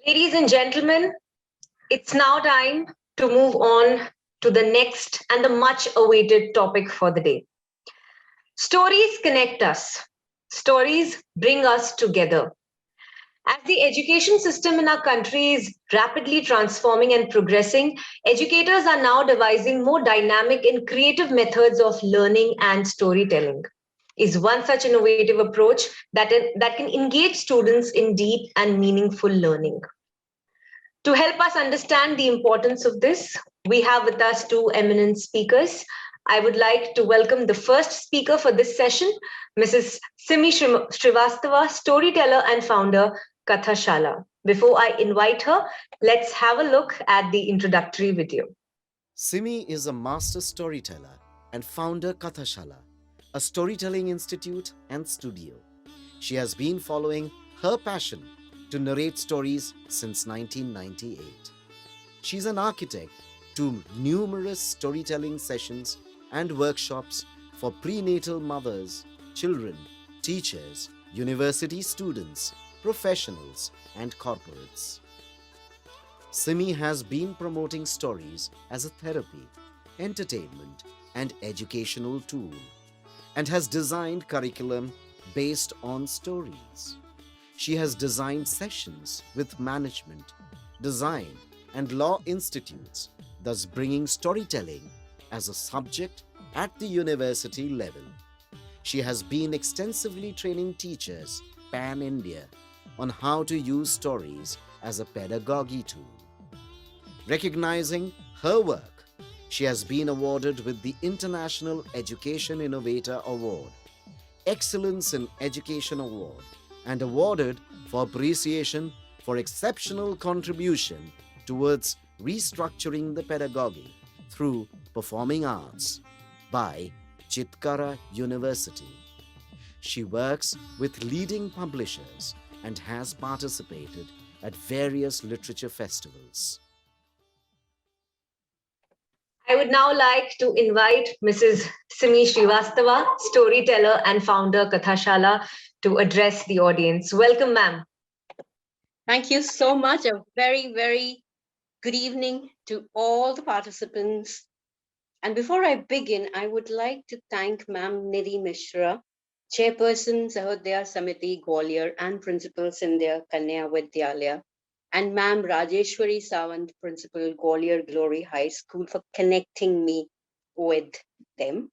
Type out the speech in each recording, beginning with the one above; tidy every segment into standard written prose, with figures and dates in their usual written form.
Ladies and gentlemen, it's now time to move on to the next and the much awaited topic for the day. Stories connect us, stories bring us together. As the education system in our country is rapidly transforming and progressing, educators are now devising more dynamic and creative methods of learning and storytelling. Is one such innovative approach that can engage students in deep and meaningful learning. To help us understand the importance of this, we have with us two eminent speakers. I would like to welcome the first speaker for this session, Mrs. Simi Srivastava, storyteller and founder, Kathashala. Before I invite her, let's have a look at the introductory video. Simi is a master storyteller and founder Kathashala, a storytelling institute and studio. She has been following her passion to narrate stories since 1998. She's an architect to numerous storytelling sessions and workshops for prenatal mothers, children, teachers, university students, professionals, and corporates. Simi has been promoting stories as a therapy, entertainment, and educational tool, and has designed curriculum based on stories. She has designed sessions with management, design, and law institutes, thus bringing storytelling as a subject at the university level. She has been extensively training teachers pan India on how to use stories as a pedagogy tool. Recognizing her work, she has been awarded with the International Education Innovator Award, Excellence in Education Award, and awarded for appreciation for exceptional contribution towards restructuring the pedagogy through performing arts by Chitkara University. She works with leading publishers and has participated at various literature festivals. I would now like to invite Mrs. Simi Srivastava, storyteller and founder Kathashala, to address the audience. Welcome, ma'am. Thank you so much. A very, very good evening to all the participants. And before I begin, I would like to thank Ma'am Nidhi Mishra, Chairperson Sahodaya Samiti Gwalior and Principal Sindhya Kanya Vidyalaya, and Ma'am Rajeshwari Sawant, Principal Gwalior Glory High School, for connecting me with them.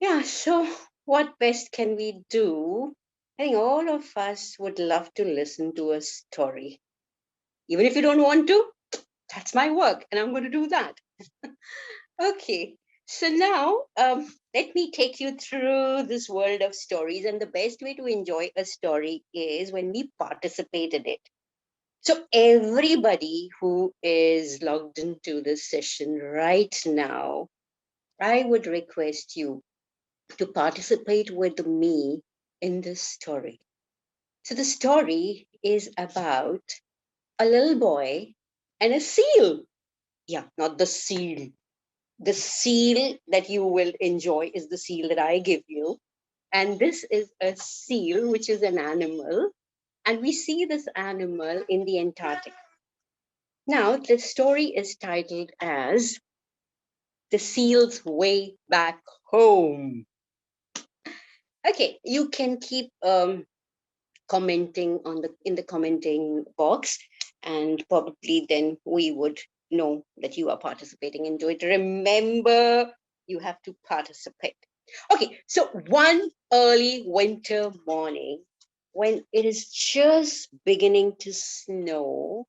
Yeah, so what best can we do? I think all of us would love to listen to a story. Even if you don't want to, that's my work, and I'm going to do that. Okay, so now let me take you through this world of stories. And the best way to enjoy a story is when we participate in it. So everybody who is logged into this session right now, I would request you to participate with me in this story. So the story is about a little boy and a seal. Yeah, not the seal. The seal that you will enjoy is the seal that I give you. And this is a seal, which is an animal. And we see this animal in the Antarctic. Now, the story is titled as The Seal's Way Back Home. Okay, you can keep commenting in the commenting box, and probably then we would know that you are participating into it. Remember, you have to participate. Okay, so one early winter morning, when it is just beginning to snow,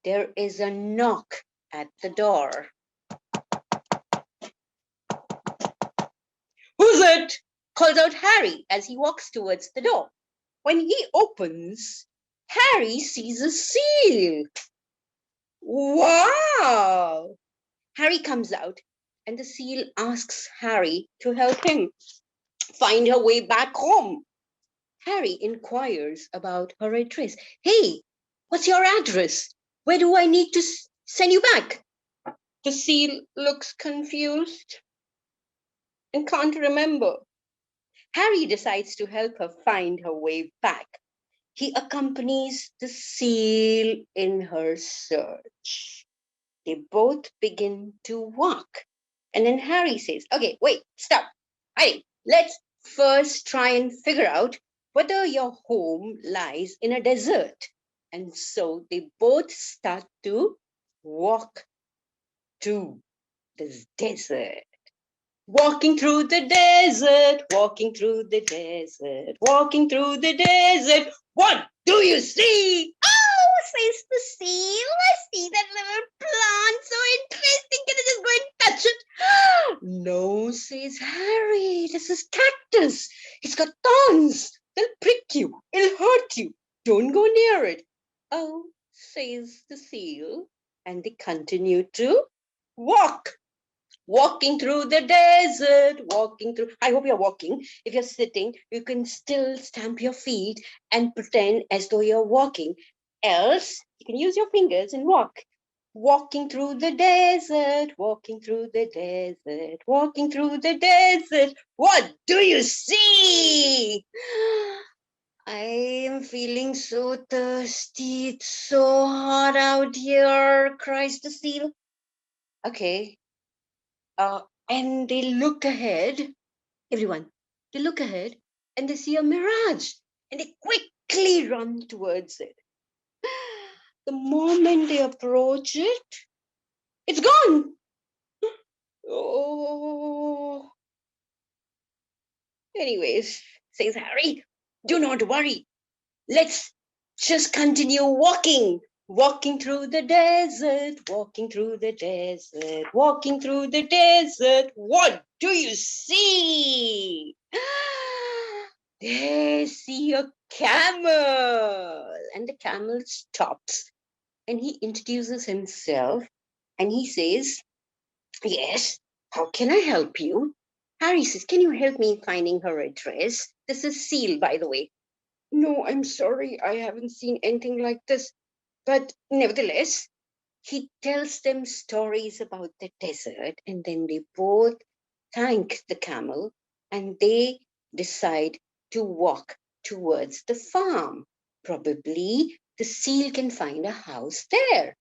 there is a knock at the door. "Who's it?" calls out Harry as he walks towards the door. When he opens, Harry sees a seal. Wow! Harry comes out, and the seal asks Harry to help him find her way back home. Harry inquires about her address. "Hey, what's your address? Where do I need to send you back?" The seal looks confused and can't remember. Harry decides to help her find her way back. he accompanies the seal in her search. They both begin to walk. And then Harry says, okay, wait, stop. Harry, let's first try and figure out whether your home lies in a desert. And so they both start to walk to this desert. Walking through the desert, walking through the desert, walking through the desert. What do you see? Oh, says the seal. I see that little plant. So interesting. Can I just go and touch it? No, says Harry. This is cactus. It's got thorns. They'll prick you. It'll hurt you. Don't go near it. Oh, says the seal. And they continue to walk. Walking through the desert, walking through. I hope you're walking. If you're sitting, you can still stamp your feet and pretend as though you're walking. Else, you can use your fingers and walk. Walking through the desert, walking through the desert, walking through the desert. What do you see? I am feeling so thirsty. It's so hot out here, cries the seal. Okay. And they look ahead, everyone, they look ahead and they see a mirage and they quickly run towards it. The moment they approach it, it's gone. Oh. Anyways, says Harry, do not worry. Let's just continue walking. Walking through the desert, walking through the desert, walking through the desert. What do you see? They see a camel. And the camel stops and he introduces himself and he says, yes, how can I help you? Harry says, can you help me in finding her address? This is Seal, by the way. No, I'm sorry, I haven't seen anything like this. But nevertheless, he tells them stories about the desert, and then they both thank the camel and they decide to walk towards the farm. Probably the seal can find a house there.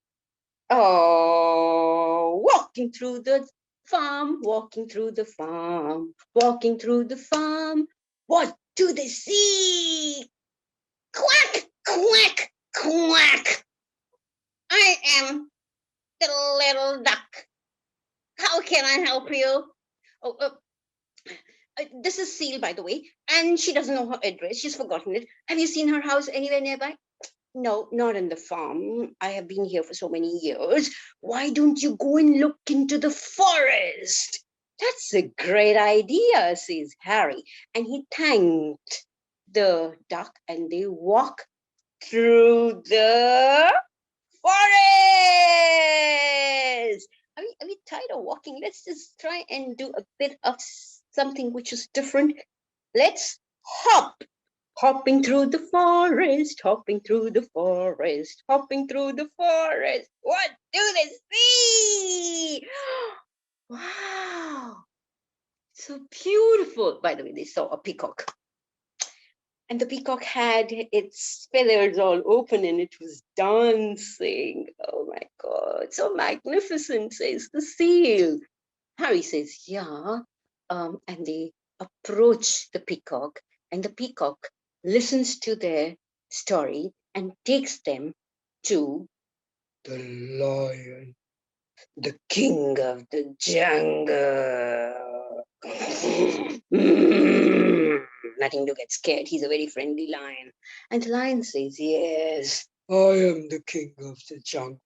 Oh, walking through the farm, walking through the farm, walking through the farm. What do they see? Quack, quack, quack. I am the little duck. How can I help you? Oh, this is Seal, by the way, and she doesn't know her address. She's forgotten it. Have you seen her house anywhere nearby? No, not in the farm. I have been here for so many years. Why don't you go and look into the forest? That's a great idea, says Harry. And he thanked the duck and they walk through the forest. Are we tired of walking? Let's just try and do a bit of something which is different. Let's hop. Hopping through the forest, hopping through the forest, hopping through the forest. What do they see? Wow, so beautiful. By the way, they saw a peacock. And the peacock had its feathers all open and it was dancing. Oh my God, so magnificent, says the seal. Harry says, yeah. And they approach the peacock and the peacock listens to their story and takes them to the lion, the king of the jungle. Nothing to get scared. He's a very friendly lion. And the lion says, yes, I am the king of the jungle.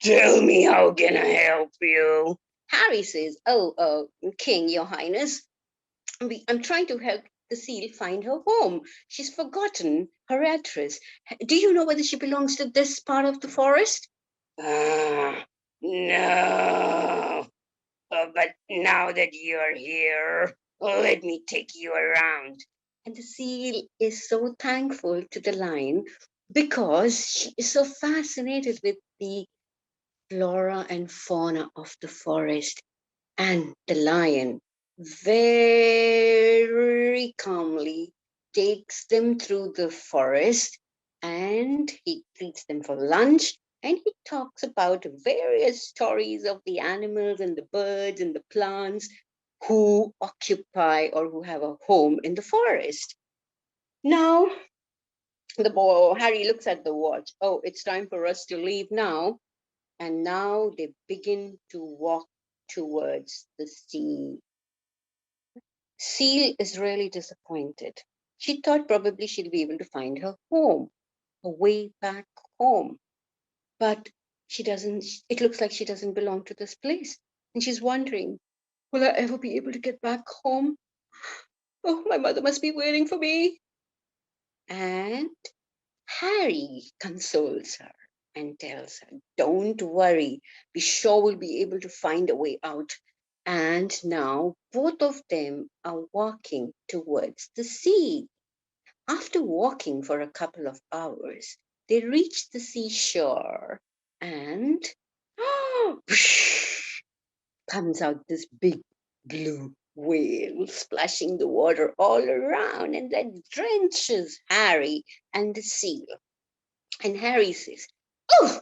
Tell me, how can I help you? Harry says, oh, King, Your Highness, I'm trying to help the seal find her home. She's forgotten her address. Do you know whether she belongs to this part of the forest? No. But now that you're here, let me take you around. And the seal is so thankful to the lion because she is so fascinated with the flora and fauna of the forest. And the lion very calmly takes them through the forest and he treats them for lunch, and he talks about various stories of the animals and the birds and the plants who occupy or who have a home in the forest. Now, the boy, Harry looks at the watch. Oh, it's time for us to leave now. And now they begin to walk towards the sea. Seal is really disappointed. She thought probably she'd be able to find her home, her way back home. But she doesn't, it looks like she doesn't belong to this place. And she's wondering, will I ever be able to get back home? Oh, my mother must be waiting for me. And Harry consoles her and tells her, don't worry, we sure will be able to find a way out. And now both of them are walking towards the sea. After walking for a couple of hours, they reach the seashore and comes out this big blue whale splashing the water all around, and that drenches Harry and the seal. And Harry says, oh,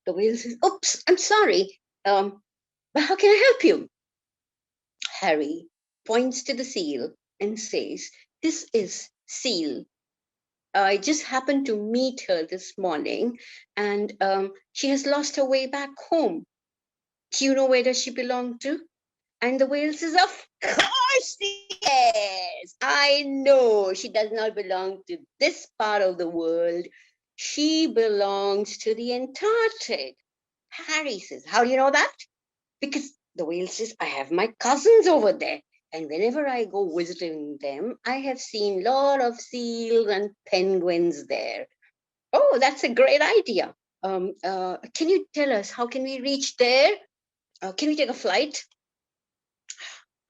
the whale says, oops, I'm sorry. But how can I help you? Harry points to the seal and says, this is Seal. I just happened to meet her this morning, and she has lost her way back home. Do you know where does she belong to? And the whale says, of course, yes. I know she does not belong to this part of the world. She belongs to the Antarctic. Harry says, how do you know that? Because the whale says, I have my cousins over there. And whenever I go visiting them, I have seen a lot of seals and penguins there. Oh, that's a great idea. Can you tell us, how can we reach there? Can we take a flight?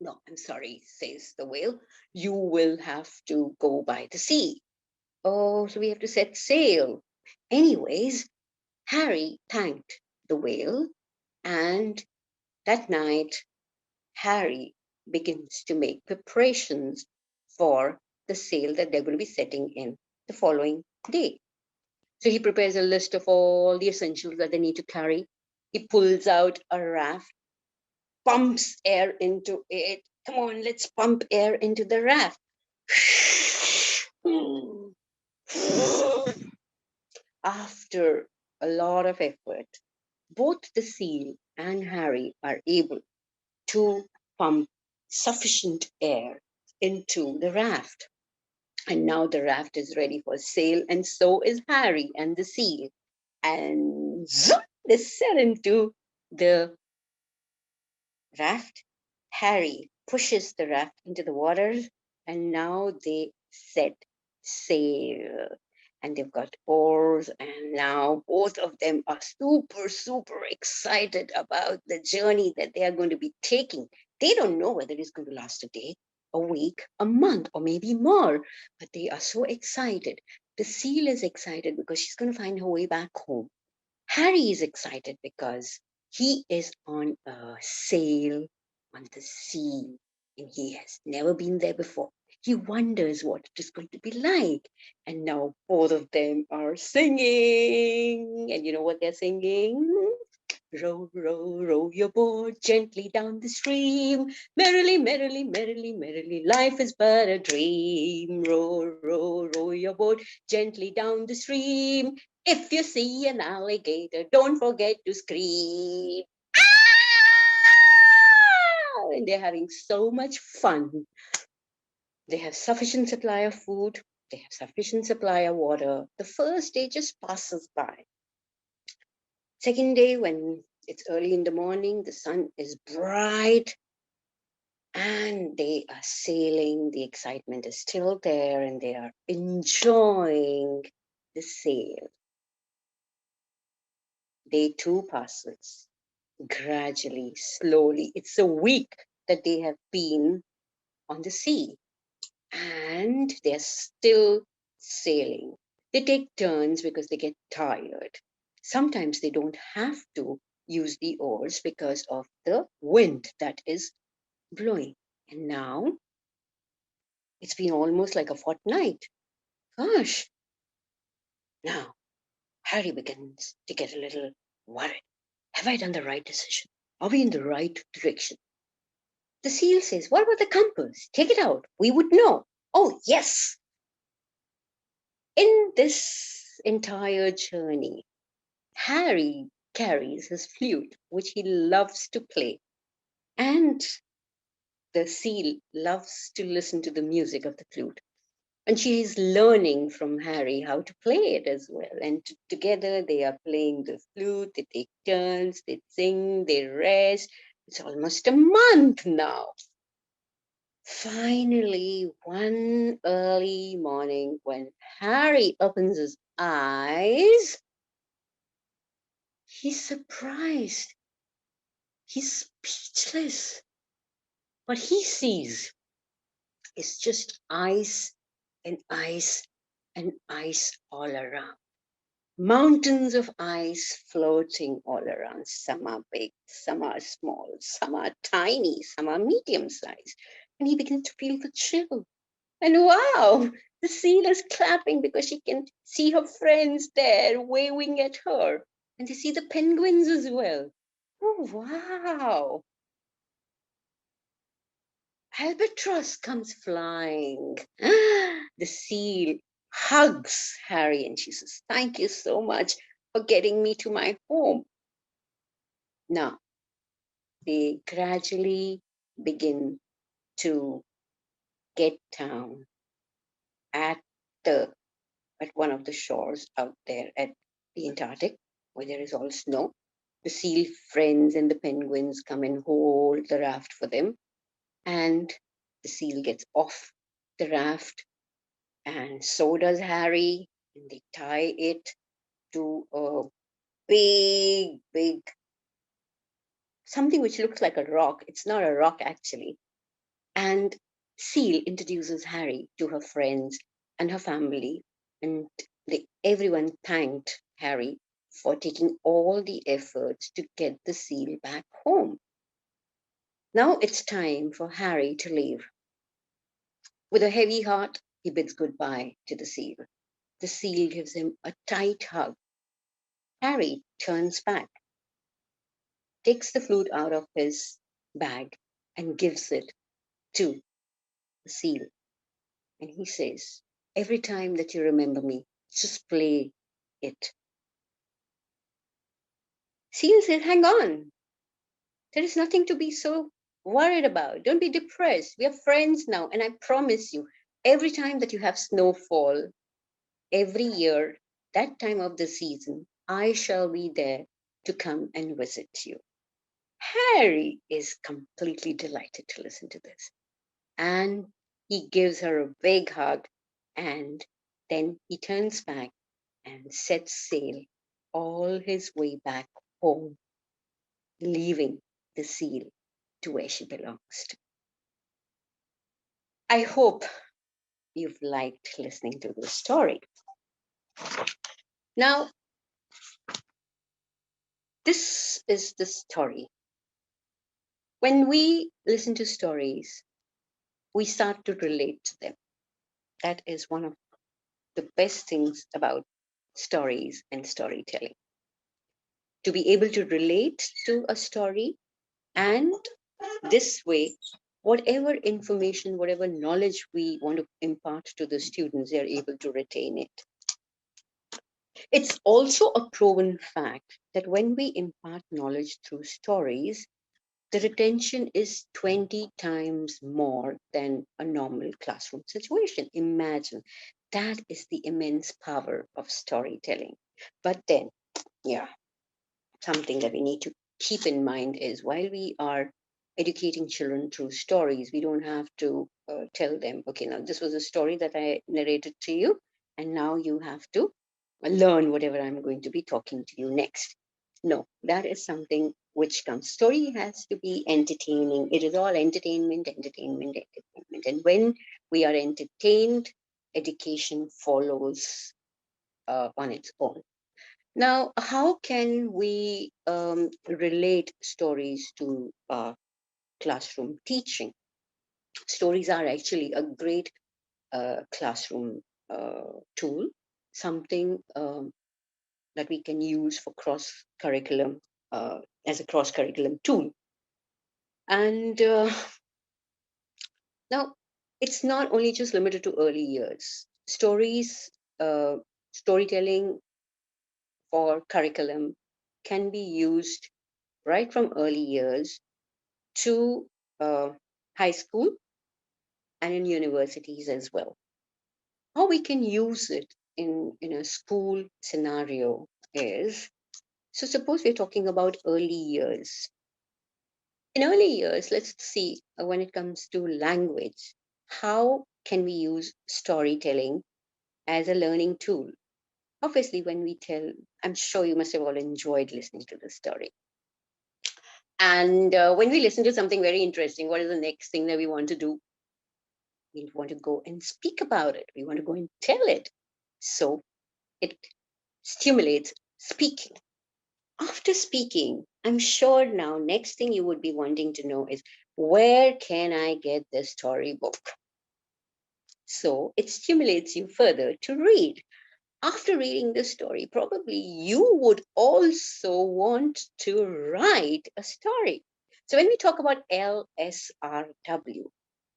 No, I'm sorry, says the whale. You will have to go by the sea. Oh, so we have to set sail. Anyways, Harry thanked the whale, and that night, Harry begins to make preparations for the sail that they're going to be setting in the following day. So he prepares a list of all the essentials that they need to carry. He pulls out a raft, pumps air into it. Come on, let's pump air into the raft. After a lot of effort, both the seal and Harry are able to pump sufficient air into the raft. And now the raft is ready for sail, and so is Harry and the seal. And zoom, they sail into the raft. Harry pushes the raft into the water, and now they set sail. And they've got oars, and now both of them are super, super excited about the journey that they are going to be taking. They don't know whether it's going to last a day, a week, a month, or maybe more, but they are so excited. The seal is excited because she's going to find her way back home. Harry is excited because he is on a sail on the sea and he has never been there before. He wonders what it is going to be like. And now both of them are singing. And you know what they're singing? Row, row, row your boat gently down the stream. Merrily, merrily, merrily, merrily, life is but a dream. Row, row, row your boat gently down the stream. If you see an alligator, don't forget to scream. Ah! And they're having so much fun. They have sufficient supply of food. They have sufficient supply of water. The first day just passes by. Second day, when it's early in the morning, the sun is bright and they are sailing. The excitement is still there and they are enjoying the sail. Day two passes gradually, slowly. It's a week that they have been on the sea and they're still sailing. They take turns because they get tired. Sometimes they don't have to use the oars because of the wind that is blowing. And now it's been almost like a fortnight. Gosh, Now, Harry begins to get a little worried. Have I done the right decision? Are we in the right direction? The seal says, what about the compass? Take it out. We would know. Oh, yes. In this entire journey, Harry carries his flute, which he loves to play. And the seal loves to listen to the music of the flute. And she is learning from Harry how to play it as well. And together they are playing the flute, they take turns, they sing, they rest. It's almost a month now. Finally, one early morning, when Harry opens his eyes, he's surprised. He's speechless. What he sees is just ice and ice and ice all around. Mountains of ice floating all around. Some are big, some are small, some are tiny, some are medium sized. And he begins to feel the chill. And wow, the seal is clapping because she can see her friends there waving at her. And they see the penguins as well. Oh, wow. Albatross comes flying. The seal hugs Harry and she says, thank you so much for getting me to my home. Now, they gradually begin to get down at the at one of the shores out there at the Antarctic, where there is all snow. The seal friends and the penguins come and hold the raft for them. And the seal gets off the raft, and so does Harry. And they tie it to a big, big something which looks like a rock. It's not a rock, actually. And Seal introduces Harry to her friends and her family, and everyone thanked Harry for taking all the efforts to get the seal back home. Now it's time for Harry to leave. With a heavy heart, he bids goodbye to the seal. The seal gives him a tight hug. Harry turns back, takes the flute out of his bag, and gives it to the seal. And he says, every time that you remember me, just play it. Seal says, hang on. There is nothing to be so worried about. Don't be depressed. We are friends now. And I promise you, every time that you have snowfall, every year, that time of the season, I shall be there to come and visit you. Harry is completely delighted to listen to this. And he gives her a big hug, and then he turns back and sets sail all his way back home, leaving the seal to where she belongs to. I hope you've liked listening to this story. Now, this is the story. When we listen to stories, we start to relate to them. That is one of the best things about stories and storytelling. To be able to relate to a story, and this way, whatever information, whatever knowledge we want to impart to the students, they're able to retain it. It's also a proven fact that when we impart knowledge through stories, the retention is 20 times more than a normal classroom situation. Imagine, that is the immense power of storytelling. But then, yeah, something that we need to keep in mind is while we are educating children through stories, we don't have to tell them, okay, now this was a story that I narrated to you, and now you have to learn whatever I'm going to be talking to you next. No, that is something which comes. Story has to be entertaining. It is all entertainment, entertainment, entertainment. And when we are entertained, education follows on its own. Now, how can we relate stories to classroom teaching? Stories are actually a great classroom tool. something that we can use for cross curriculum as a cross curriculum tool. And now it's not only just limited to early years. Storytelling for curriculum can be used right from early years to uh, high school and in universities as well. How we can use it in a school scenario is, so suppose we're talking about early years. In early years, let's see when it comes to language, how can we use storytelling as a learning tool? Obviously, when we tell, I'm sure you must have all enjoyed listening to the story. And when we listen to something very interesting, what is the next thing that we want to do? We want to go and speak about it. We want to go and tell it. So it stimulates speaking. After speaking, I'm sure now next thing you would be wanting to know is, where can I get the storybook? So it stimulates you further to read. After reading the story, probably you would also want to write a story. So when we talk about LSRW,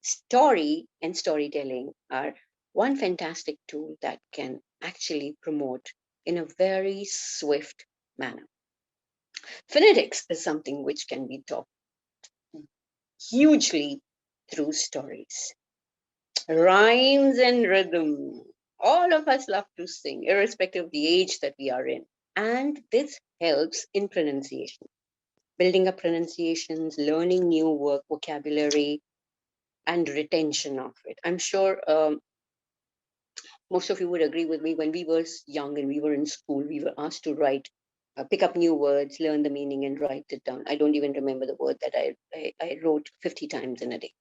story and storytelling are one fantastic tool that can actually promote in a very swift manner. Phonetics is something which can be taught hugely through stories. Rhymes and rhythm. All of us love to sing, irrespective of the age that we are in. And this helps in pronunciation, building up pronunciations, learning new vocabulary, and retention of it. I'm sure most of you would agree with me. When we were young and we were in school, we were asked to write, pick up new words, learn the meaning, and write it down. I don't even remember the word that I wrote 50 times in a day.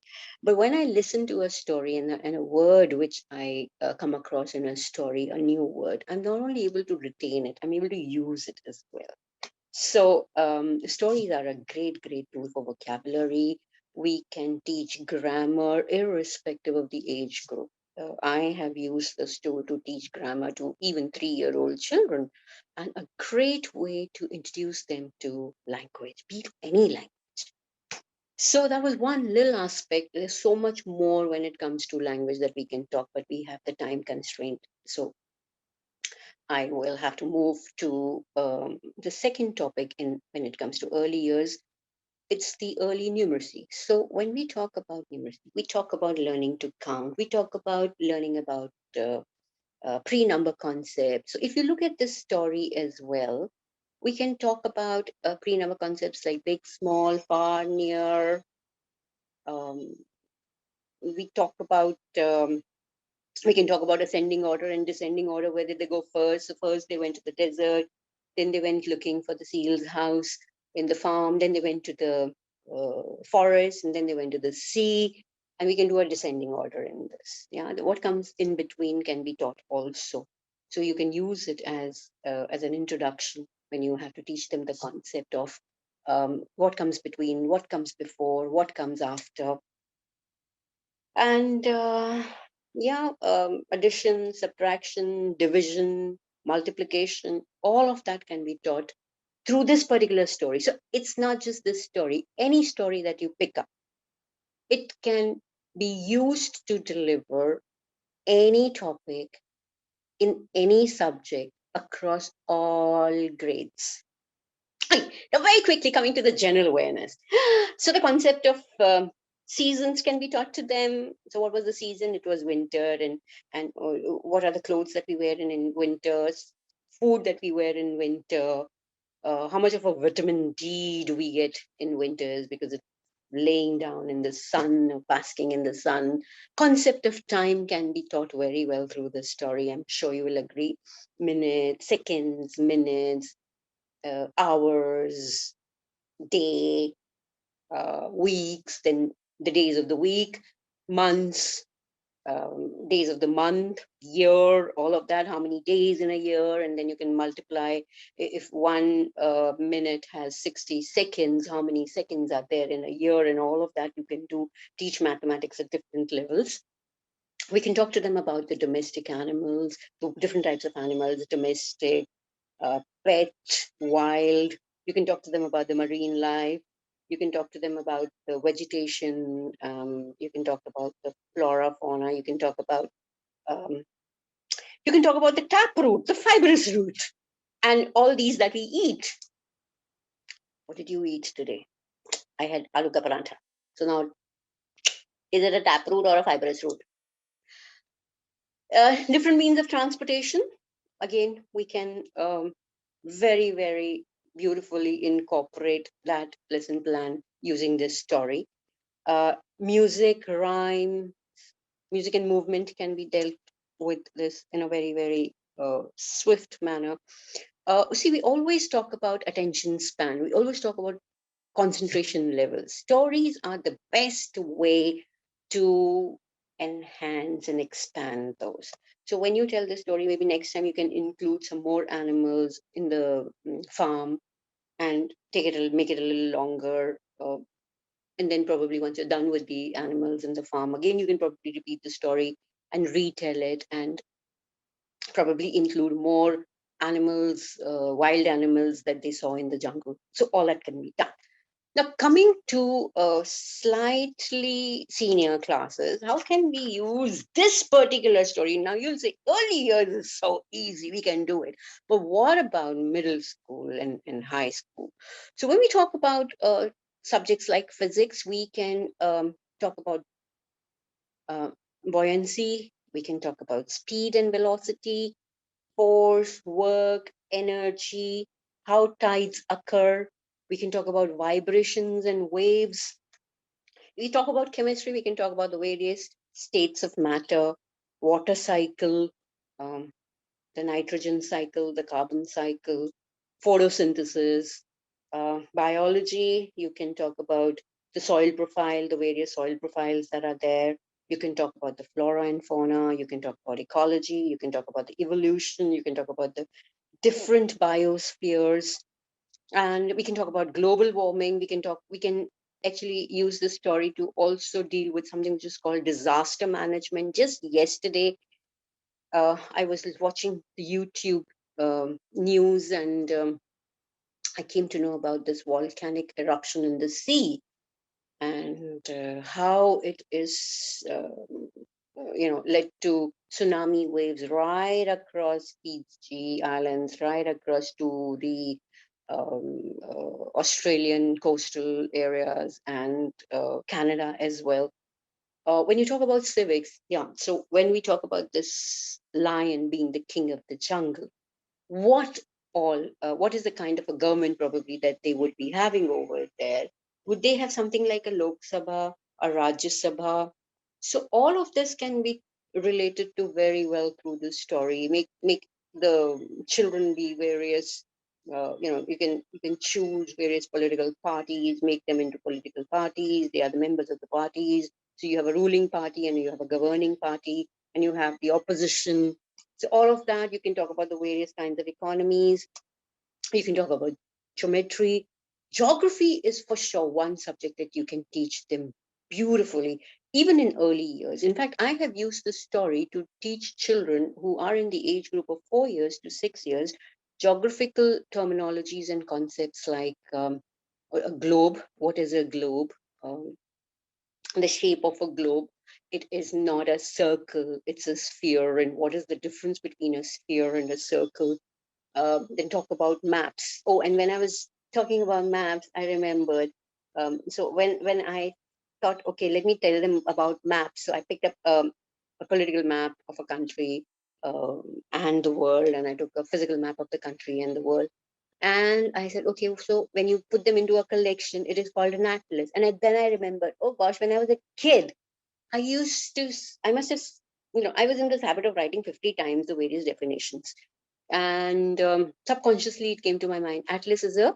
But when I listen to a story and a word which I come across in a story, a new word, I'm not only able to retain it, I'm able to use it as well. So stories are a great, great tool for vocabulary. We can teach grammar irrespective of the age group. I have used this tool to teach grammar to even 3-year-old children, and a great way to introduce them to language, be it any language. So that was one little aspect. There's so much more when it comes to language that we can talk, but we have the time constraint. So I will have to move to the second topic when it comes to early years. It's the early numeracy. So when we talk about numeracy, we talk about learning to count. We talk about learning about pre-number concepts. So if you look at this story as well, we can talk about pre-number concepts like big, small, far, near. We talk about we can talk about ascending order and descending order. Where did they go first? So first they went to the desert, then they went looking for the seal's house in the farm, then they went to the forest, and then they went to the sea. And we can do a descending order in this. Yeah, what comes in between can be taught also. So you can use it as an introduction when you have to teach them the concept of what comes between, what comes before, what comes after. And yeah, addition, subtraction, division, multiplication, all of that can be taught through this particular story. So it's not just this story, any story that you pick up, it can be used to deliver any topic in any subject across all grades. Now, very quickly coming to the general awareness. So the concept of seasons can be taught to them. So what was the season? It was winter. And what are the clothes that we wear in winters? Food that we wear in winter. How much of a vitamin D do we get in winters because it's laying down in the sun, basking in the sun. Concept of time can be taught very well through the story. I'm sure you will agree. Minutes, seconds, minutes, hours, day, weeks, then the days of the week, months, days of the month, year, all of that, how many days in a year, and then you can multiply. If 1 minute has 60 seconds, how many seconds are there in a year, and all of that you can do, teach mathematics at different levels. We can talk to them about the domestic animals, the different types of animals, domestic, pet, wild. You can talk to them about the marine life. You can talk to them about the vegetation. You can talk about the flora, fauna. Um, you can talk about the tap root, the fibrous root, and all these that we eat. What did you eat today? I had aloo ka parantha. So now, is it a tap root or a fibrous root? Different means of transportation. Again, we can very, very beautifully incorporate that lesson plan using this story. Music, rhyme, music and movement can be dealt with this in a very, very swift manner. See, we always talk about attention span. We always talk about concentration levels. Stories are the best way to enhance and expand those. So when you tell the story, maybe next time you can include some more animals in the farm and make it a little longer. And then probably once you're done with the animals in the farm, again, you can probably repeat the story and retell it and probably include more animals, wild animals that they saw in the jungle. So all that can be done. Now, coming to slightly senior classes, how can we use this particular story? Now, you'll say early years is so easy, we can do it. But what about middle school and high school? So, when we talk about subjects like physics, we can talk about uh, buoyancy, we can talk about speed and velocity, force, work, energy, how tides occur. We can talk about vibrations and waves. We talk about chemistry, we can talk about the various states of matter, water cycle, um, the nitrogen cycle, the carbon cycle, photosynthesis. Biology, you can talk about the soil profile, the various soil profiles that are there. You can talk about the flora and fauna. You can talk about ecology. You can talk about the evolution. You can talk about the different biospheres, and we can talk about global warming. We can actually use this story to also deal with something which is called disaster management. Just yesterday, I was watching the YouTube news, and I came to know about this volcanic eruption in the sea, and how it is led to tsunami waves right across Fiji Islands, right across to the Australian coastal areas, and Canada as well. When you talk about civics, yeah, so when we talk about this lion being the king of the jungle, what what is the kind of a government probably that they would be having over there? Would they have something like a Lok Sabha, a Rajya Sabha? So all of this can be related to very well through the story. Make the children be various. You can choose various political parties, make them into political parties. They are the members of the parties. So you have a ruling party and you have a governing party and you have the opposition. So all of that, you can talk about the various kinds of economies. You can talk about geometry. Geography is for sure one subject that you can teach them beautifully, even in early years. In fact, I have used this story to teach children who are in the age group of 4 years to 6 years geographical terminologies and concepts like a globe. What is a globe? Um, the shape of a globe. It is not a circle, it's a sphere. And what is the difference between a sphere and a circle? Then talk about maps. Oh, and when I was talking about maps, I remembered. So when I thought, okay, let me tell them about maps. So I picked up a political map of a country and the world, and I took a physical map of the country and the world. And I said, okay, so when you put them into a collection, it is called an atlas. And then I remembered, oh gosh, when I was a kid, I must have, I was in this habit of writing 50 times the various definitions. And subconsciously, it came to my mind, atlas is a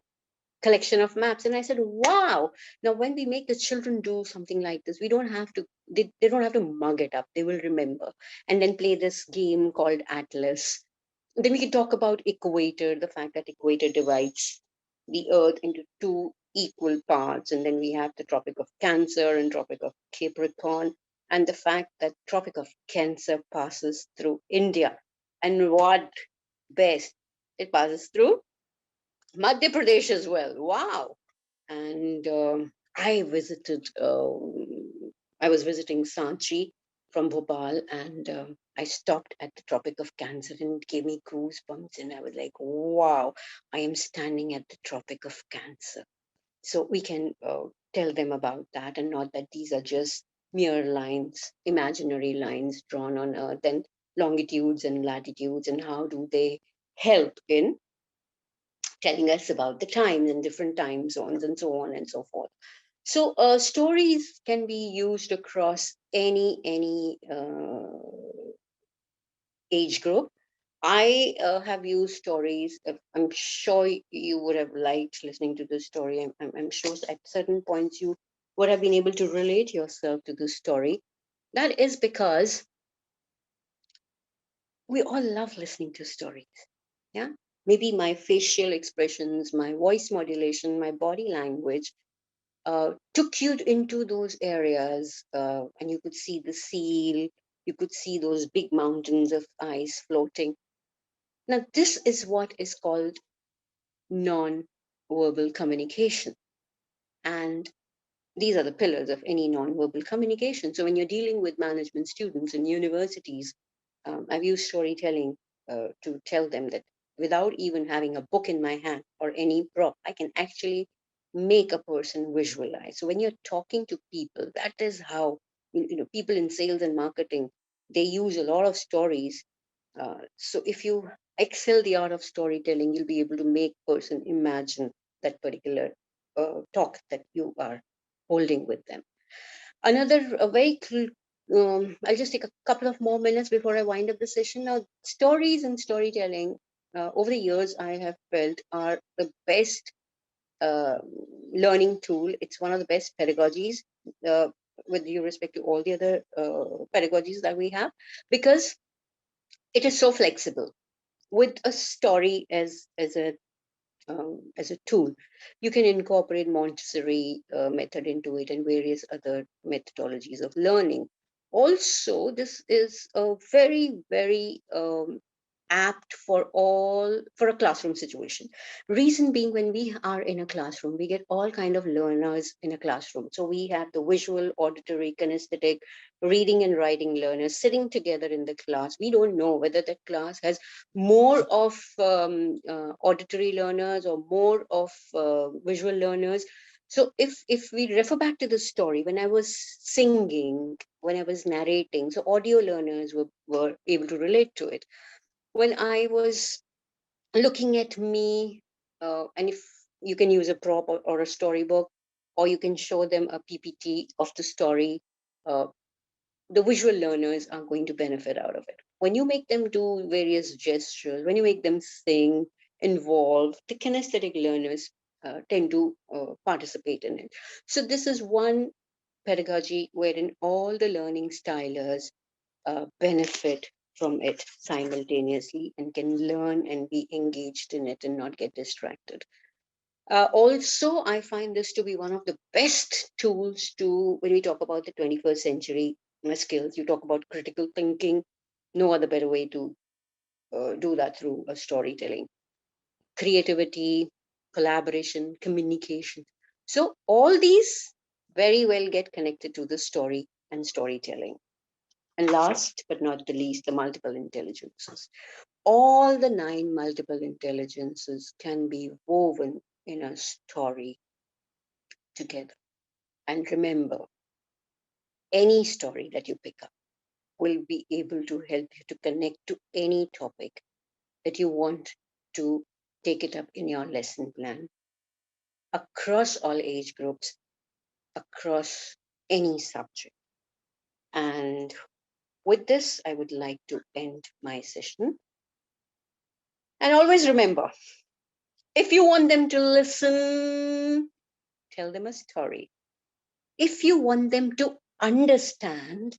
collection of maps. And I said, wow. Now, when we make the children do something like this, they don't have to mug it up. They will remember and then play this game called Atlas. Then we can talk about equator, the fact that equator divides the earth into two equal parts. And then we have the Tropic of Cancer and Tropic of Capricorn. and the fact that Tropic of Cancer passes through India. And what best, it passes through Madhya Pradesh as well. Wow. And I was visiting Sanchi from Bhopal, and I stopped at the Tropic of Cancer, and it gave me goosebumps. And I was like, wow, I am standing at the Tropic of Cancer. So we can tell them about that, and not that these are just mere lines, imaginary lines drawn on Earth, and longitudes and latitudes, and how do they help in telling us about the times and different time zones and so on and so forth. So stories can be used across any age group. I have used stories. I'm sure you would have liked listening to this story. I'm sure at certain points you would have been able to relate yourself to this story. That is because we all love listening to stories. Yeah. Maybe my facial expressions, my voice modulation, my body language took you into those areas, and you could see the seal, you could see those big mountains of ice floating. Now, this is what is called non-verbal communication. And these are the pillars of any non-verbal communication. So when you're dealing with management students in universities, I've used storytelling to tell them that without even having a book in my hand or any prop, I can actually make a person visualize. So when you're talking to people, that is how, people in sales and marketing, they use a lot of stories. So if you excel the art of storytelling, you'll be able to make person imagine that particular talk that you are holding with them. Another I'll just take a couple of more minutes before I wind up the session. Now, stories and storytelling, over the years, I have felt are the best uh, learning tool. It's one of the best pedagogies, uh, with due respect to all the other pedagogies that we have, because it is so flexible. With a story as a tool, you can incorporate Montessori method into it and various other methodologies of learning. Also, this is a very apt for a classroom situation. Reason being, when we are in a classroom, we get all kind of learners in a classroom. So we have the visual, auditory, kinesthetic, reading and writing learners sitting together in the class. We don't know whether that class has more of auditory learners or more of visual learners. So if we refer back to the story, when I was singing, when I was narrating, so audio learners were able to relate to it. When I was looking at me, and if you can use a prop or a storybook, or you can show them a PPT of the story, uh, the visual learners are going to benefit out of it. When you make them do various gestures, when you make them sing, involve, the kinesthetic learners tend to participate in it. So this is one pedagogy wherein all the learning stylers benefit from it simultaneously and can learn and be engaged in it and not get distracted. Also, I find this to be one of the best tools to, when we talk about the 21st century skills, you talk about critical thinking, no other better way to do that through a storytelling. Creativity, collaboration, communication. So all these very well get connected to the story and storytelling. And last but not the least, the multiple intelligences. All the 9 multiple intelligences can be woven in a story together. And remember, any story that you pick up will be able to help you to connect to any topic that you want to take it up in your lesson plan across all age groups, across any subject. And with this, I would like to end my session. And always remember, if you want them to listen, tell them a story. If you want them to understand,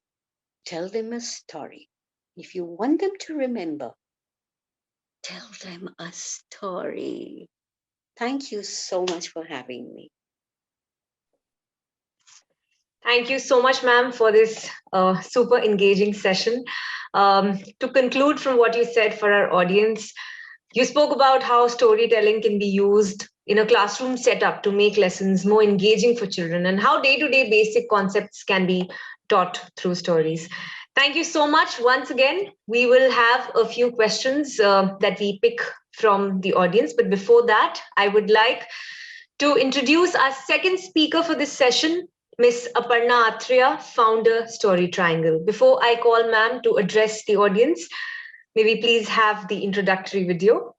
tell them a story. If you want them to remember, tell them a story. Thank you so much for having me. Thank you so much, ma'am, for this super engaging session. To conclude from what you said for our audience, you spoke about how storytelling can be used in a classroom setup to make lessons more engaging for children and how day to day basic concepts can be taught through stories. Thank you so much. Once again, we will have a few questions that we pick from the audience. But before that, I would like to introduce our second speaker for this session, Miss Aparna Athreya, founder Story Triangle. Before I call ma'am to address the audience, may we please have the introductory video?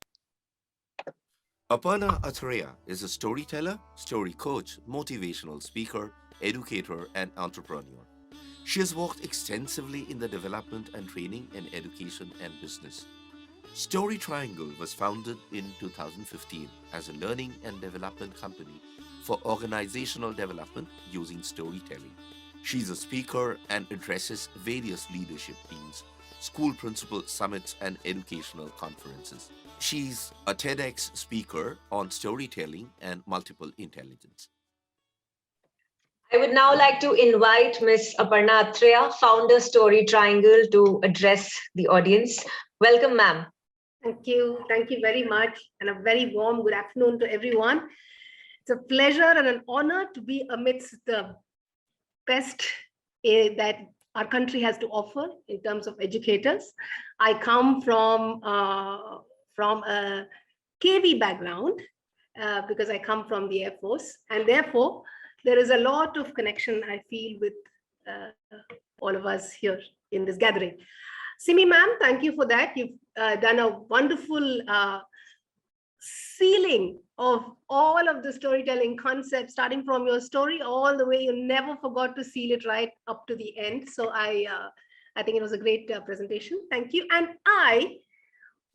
Aparna Athreya is a storyteller, story coach, motivational speaker, educator, and entrepreneur. She has worked extensively in the development and training in education and business. Story Triangle was founded in 2015 as a learning and development company for organizational development using storytelling. She's a speaker and addresses various leadership teams, school principal summits, and educational conferences. She's a TEDx speaker on storytelling and multiple intelligence. I would now like to invite Miss Aparna Athreya, founder Story Triangle, to address the audience. Welcome, ma'am. Thank you. Thank you very much. And a very warm good afternoon to everyone. It's a pleasure and an honor to be amidst the best that our country has to offer in terms of educators. I come from a KV background because I come from the Air Force, and therefore there is a lot of connection I feel with all of us here in this gathering. Simi ma'am, thank you for that. You've done a wonderful sealing of all of the storytelling concepts, starting from your story all the way. You never forgot to seal it right up to the end. So I think it was a great presentation. Thank you. And I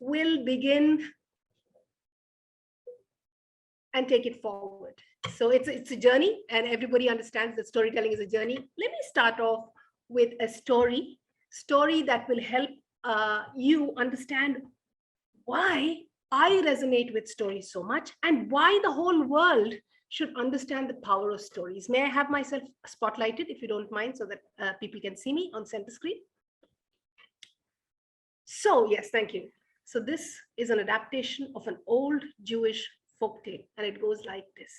will begin and take it forward. So it's a journey, and everybody understands that storytelling is a journey. Let me start off with a story that will help you understand why I resonate with stories so much and why the whole world should understand the power of stories. May I have myself spotlighted, if you don't mind, so that people can see me on center screen? So yes, thank you. So this is an adaptation of an old Jewish folktale, and it goes like this.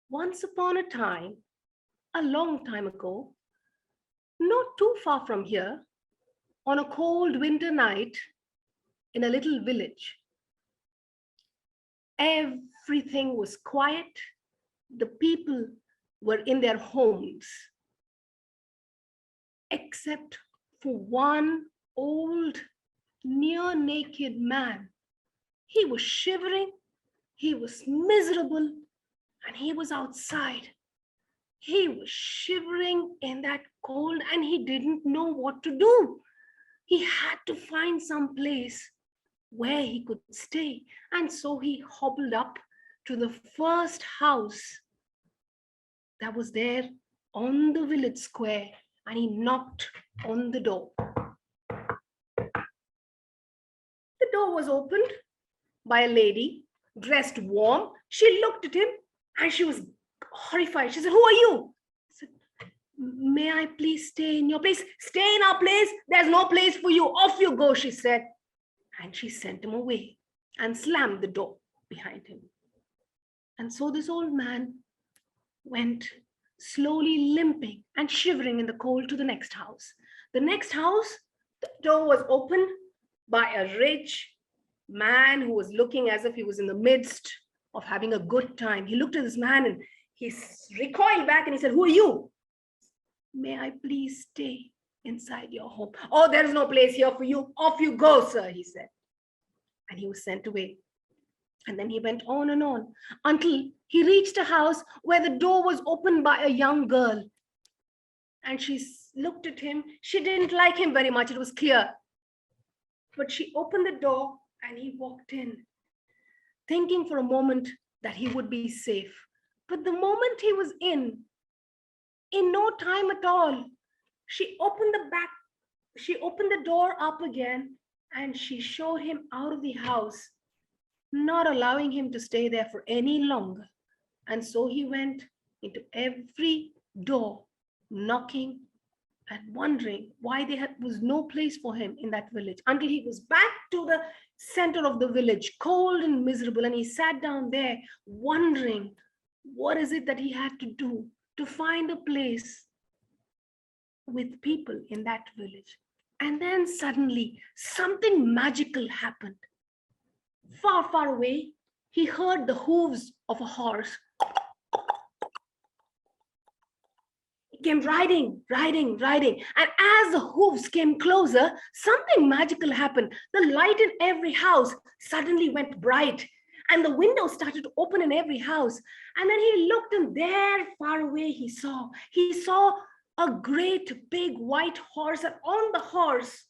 Once upon a time, a long time ago, not too far from here, on a cold winter night in a little village, everything was quiet. The people were in their homes, except for one old, near naked man. He was shivering, he was miserable, and he was outside. He was shivering in that cold and he didn't know what to do. He had to find some place where he could stay. And so he hobbled up to the first house that was there on the village square, and he knocked on the door. The door was opened by a lady dressed warm. She looked at him and she was horrified. She said, "Who are you?" He said, "May I please stay in your place?" "Stay in our place? There's no place for you. Off you go," she said. And she sent him away and slammed the door behind him. And so this old man went slowly limping and shivering in the cold to the next house. The next house, the door was opened by a rich man who was looking as if he was in the midst of having a good time. He looked at this man and he recoiled back and he said, "Who are you?" "May I please stay inside your home?" "Oh, there is no place here for you. Off you go, sir," he said. And he was sent away. And then he went on and on until he reached a house where the door was opened by a young girl. And she looked at him. She didn't like him very much, it was clear. But she opened the door and he walked in, thinking for a moment that he would be safe. But the moment he was in no time at all, she opened the door up again, and she showed him out of the house, not allowing him to stay there for any longer. And so he went into every door knocking and wondering why there was no place for him in that village, until he was back to the center of the village, cold and miserable. And he sat down there wondering what is it that he had to do to find a place with people in that village. And then suddenly something magical happened. Far, far away, he heard the hooves of a horse. He came riding. And as the hooves came closer, something magical happened. The light in every house suddenly went bright, and the windows started to open in every house. And then he looked, and there, far away, he saw a great big white horse, and on the horse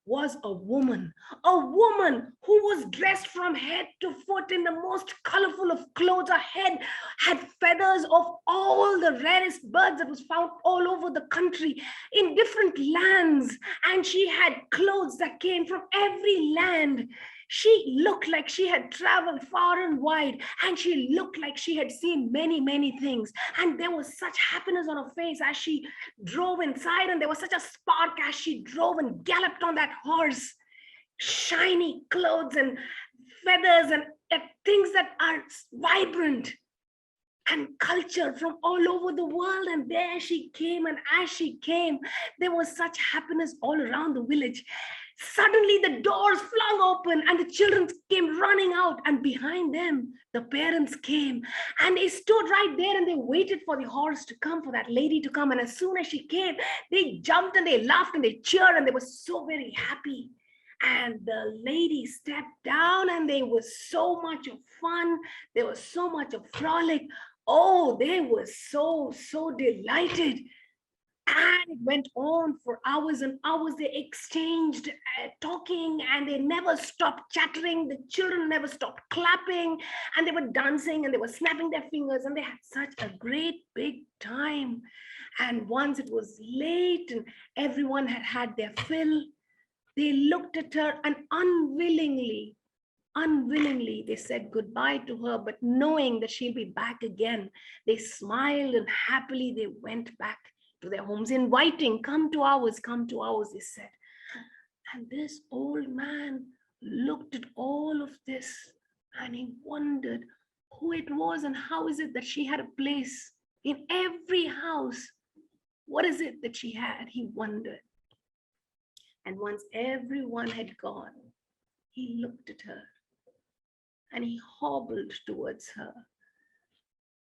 was a woman who was dressed from head to foot in the most colorful of clothes. Her head had feathers of all the rarest birds that was found all over the country in different lands, and she had clothes that came from every land. She looked like she had traveled far and wide, and she looked like she had seen many, many things. And there was such happiness on her face as she drove inside, and there was such a spark as she drove and galloped on that horse. Shiny clothes and feathers and things that are vibrant and culture from all over the world. And there she came, and as she came, there was such happiness all around the village. Suddenly the doors flung open and the children came running out, and behind them the parents came, and they stood right there and they waited for the horse to come, for that lady to come. And as soon as she came, they jumped and they laughed and they cheered, and they were so very happy. And the lady stepped down, and there was so much of fun, there was so much of frolic. Oh, they were so delighted. And it went on for hours and hours. They exchanged talking, and they never stopped chattering. The children never stopped clapping, and they were dancing and they were snapping their fingers, and they had such a great big time. And once it was late and everyone had had their fill, they looked at her, and unwillingly, they said goodbye to her, but knowing that she'll be back again, they smiled, and happily they went back to their homes, inviting, come to ours, they said. And this old man looked at all of this, and he wondered who it was, and how is it that she had a place in every house. What is it that she had? He wondered. And once everyone had gone, he looked at her, and he hobbled towards her,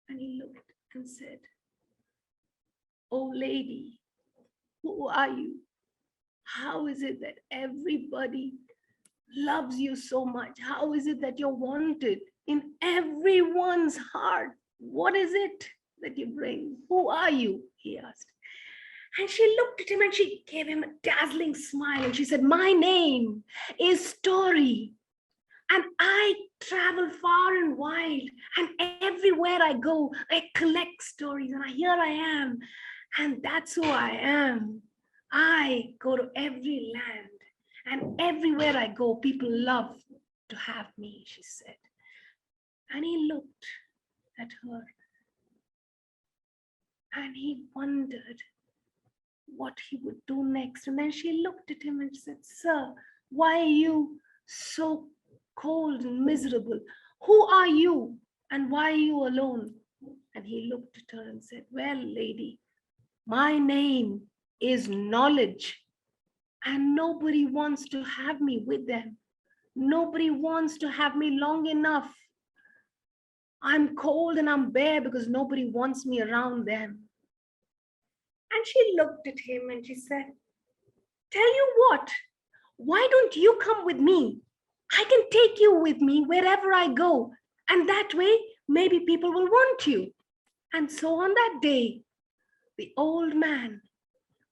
and he looked and said, "Oh lady, who are you? How is it that everybody loves you so much? How is it that you're wanted in everyone's heart? What is it that you bring? Who are you?" he asked. And she looked at him, and she gave him a dazzling smile, and she said, "My name is Story, and I travel far and wide, and everywhere I go, I collect stories, and here I am. And that's who I am. I go to every land, and everywhere I go, people love to have me," she said. And he looked at her, and he wondered what he would do next. And then she looked at him and said, "Sir, why are you so cold and miserable? Who are you, and why are you alone?" And he looked at her and said, "Well, lady, my name is Knowledge, and nobody wants to have me with them. Nobody wants to have me long enough. I'm cold and I'm bare because nobody wants me around them." And she looked at him and she said, "Tell you what, why don't you come with me? I can take you with me wherever I go, and that way maybe people will want you." And so on that day, the old man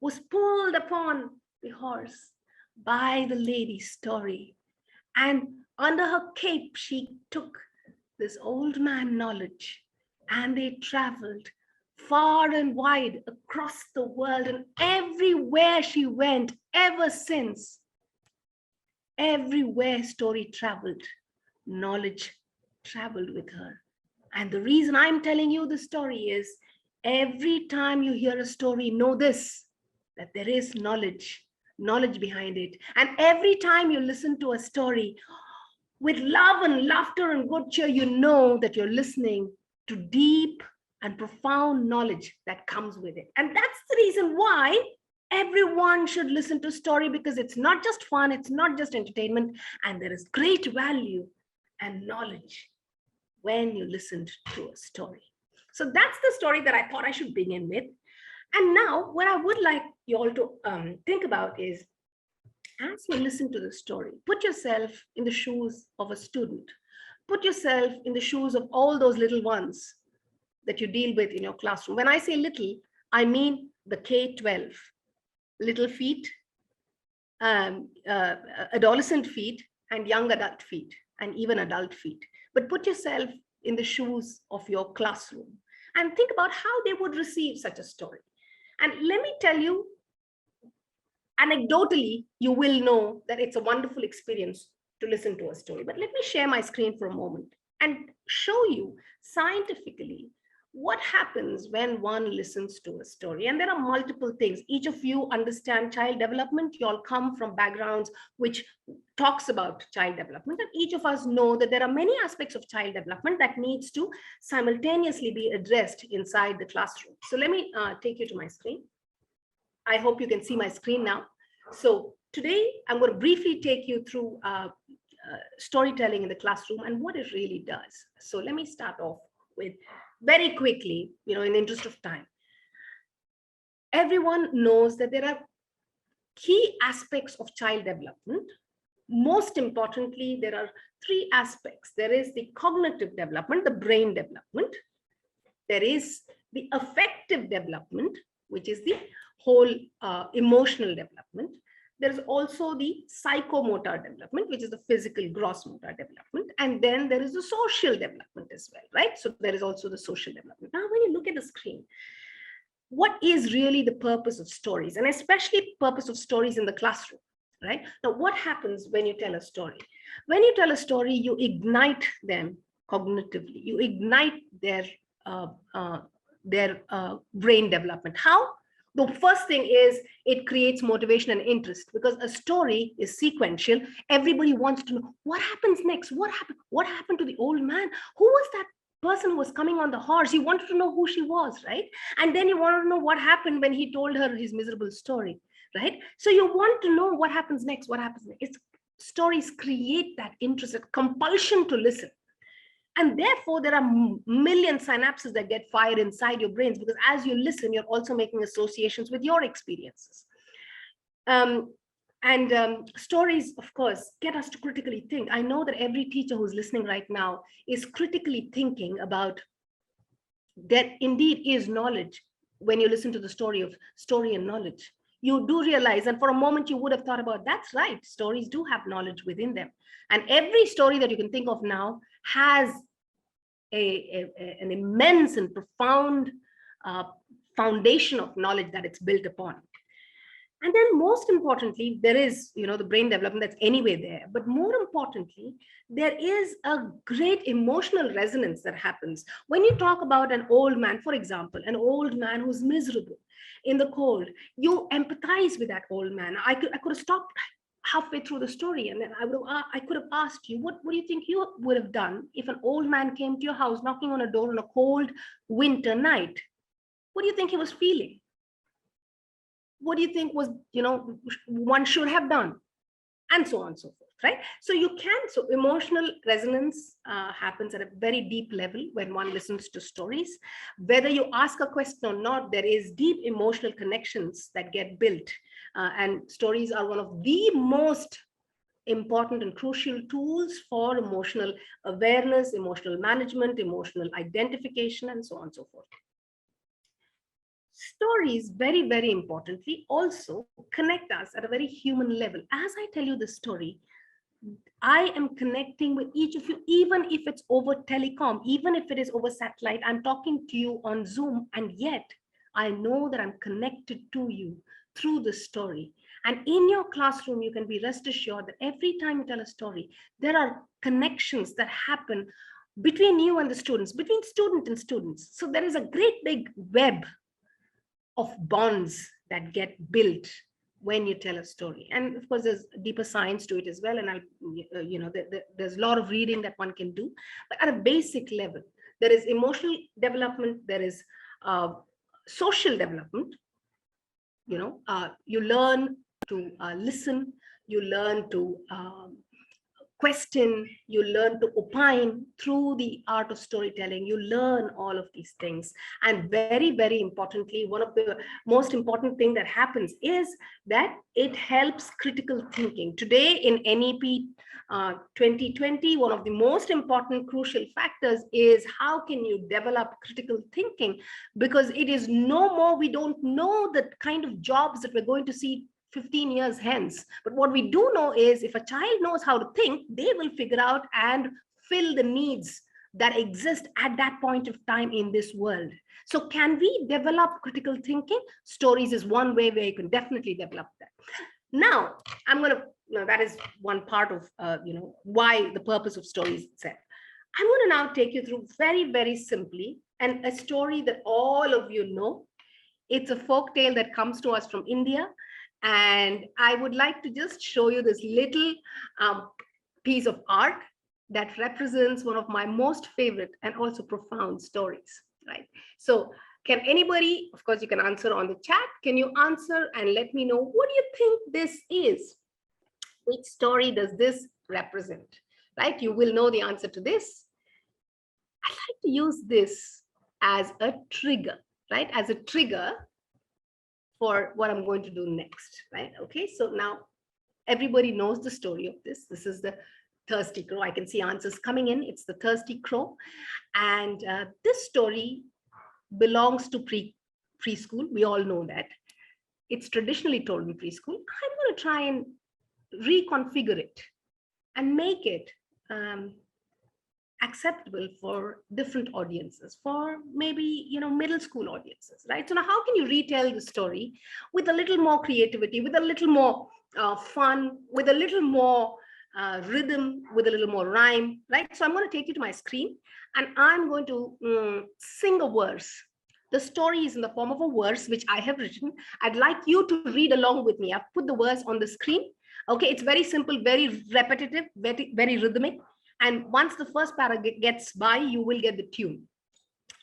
was pulled upon the horse by the lady Story, and under her cape she took this old man Knowledge, and they traveled far and wide across the world. And everywhere she went ever since, everywhere Story traveled, Knowledge traveled with her. And the reason I'm telling you the story is, every time you hear a story, know this, that there is knowledge behind it. And every time you listen to a story with love and laughter and good cheer, you know that you're listening to deep and profound knowledge that comes with it. And that's the reason why everyone should listen to story, because it's not just fun, it's not just entertainment, and there is great value and knowledge when you listened to a story. So that's the story that I thought I should begin with. And now what I would like you all to think about is, as you listen to the story, put yourself in the shoes of a student. Put yourself in the shoes of all those little ones that you deal with in your classroom. When I say little, I mean the K-12, little feet, adolescent feet, and young adult feet, and even adult feet. But put yourself in the shoes of your classroom and think about how they would receive such a story. And let me tell you, anecdotally, you will know that it's a wonderful experience to listen to a story. But let me share my screen for a moment and show you scientifically what happens when one listens to a story. And there are multiple things. Each of you understand child development. You all come from backgrounds which talks about child development. And each of us know that there are many aspects of child development that needs to simultaneously be addressed inside the classroom. So let me take you to my screen. I hope you can see my screen now. So today I'm going to briefly take you through storytelling in the classroom and what it really does. So let me start off with very quickly, in the interest of time. Everyone knows that there are key aspects of child development. Most importantly, there are three aspects. There is the cognitive development, the brain development. There is the affective development, which is the whole emotional development. There is also the psychomotor development, which is the physical gross motor development. And then there is the social development as well, right? So there is also the social development. Now, when you look at the screen, what is really the purpose of stories, and especially purpose of stories in the classroom, right? Now, what happens when you tell a story? When you tell a story, you ignite them cognitively. You ignite their brain development. How? The first thing is it creates motivation and interest, because a story is sequential. Everybody wants to know what happens next. What happened? What happened to the old man? Who was that person who was coming on the horse? You wanted to know who she was, right? And then you wanted to know what happened when he told her his miserable story, right? So you want to know what happens next. What happens next? Stories create that interest, that compulsion to listen. And therefore, there are million synapses that get fired inside your brains, because as you listen, you're also making associations with your experiences. Stories, of course, get us to critically think. I know that every teacher who's listening right now is critically thinking about that indeed is knowledge. When you listen to the story and knowledge, you do realize, and for a moment you would have thought about, that's right, stories do have knowledge within them. And every story that you can think of now has an immense and profound foundation of knowledge that it's built upon. And then most importantly, there is, the brain development that's anyway there. But more importantly, there is a great emotional resonance that happens. When you talk about an old man, for example, an old man who's miserable in the cold, you empathize with that old man. I could have stopped halfway through the story, and then I could have asked you, what do you think you would have done if an old man came to your house knocking on a door on a cold winter night? What do you think he was feeling? What do you think was, one should have done? And so on and so forth, right? So emotional resonance happens at a very deep level when one listens to stories. Whether you ask a question or not, there is deep emotional connections that get built. And stories are one of the most important and crucial tools for emotional awareness, emotional management, emotional identification, and so on and so forth. Stories, very, very importantly, also connect us at a very human level. As I tell you the story, I am connecting with each of you, even if it's over telecom, even if it is over satellite. I'm talking to you on Zoom, and yet I know that I'm connected to you through the story. And in your classroom, you can be rest assured that every time you tell a story, there are connections that happen between you and the students, between student and students. So there is a great big web of bonds that get built when you tell a story. And of course, there's deeper science to it as well. And there's a lot of reading that one can do. But at a basic level, there is emotional development, there is social development. You learn to listen, you learn to question, you learn to opine through the art of storytelling. You learn all of these things. And very, very importantly, one of the most important thing that happens is that it helps critical thinking. Today in NEP 2020, one of the most important crucial factors is how can you develop critical thinking, because it is no more, we don't know the kind of jobs that we're going to see 15 years hence. But what we do know is if a child knows how to think, they will figure out and fill the needs that exist at that point of time in this world. So can we develop critical thinking? Stories is one way where you can definitely develop that. Now, that is one part of, why the purpose of stories itself. I'm going to now take you through very, very simply, and a story that all of you know. It's a folk tale that comes to us from India. And I would like to just show you this little piece of art that represents one of my most favorite and also profound stories, right? So can anybody, of course, you can answer on the chat. Can you answer and let me know, what do you think this is? Which story does this represent, right? You will know the answer to this. I'd like to use this as a trigger, right? As a trigger for what I'm going to do next, right? Okay, so now everybody knows the story of this. This is the thirsty crow. I can see answers coming in. It's the thirsty crow. And this story belongs to preschool. We all know that. It's traditionally told in preschool. I'm going to try and reconfigure it and make it acceptable for different audiences, for maybe middle school audiences, right? So now how can you retell the story with a little more creativity, with a little more fun, with a little more rhythm, with a little more rhyme, right? So I'm going to take you to my screen and I'm going to sing a verse. The story is in the form of a verse which I have written. I'd like you to read along with me. I've put the verse on the screen. Okay, it's very simple, very repetitive, very, very rhythmic. And once the first paragraph gets by, you will get the tune.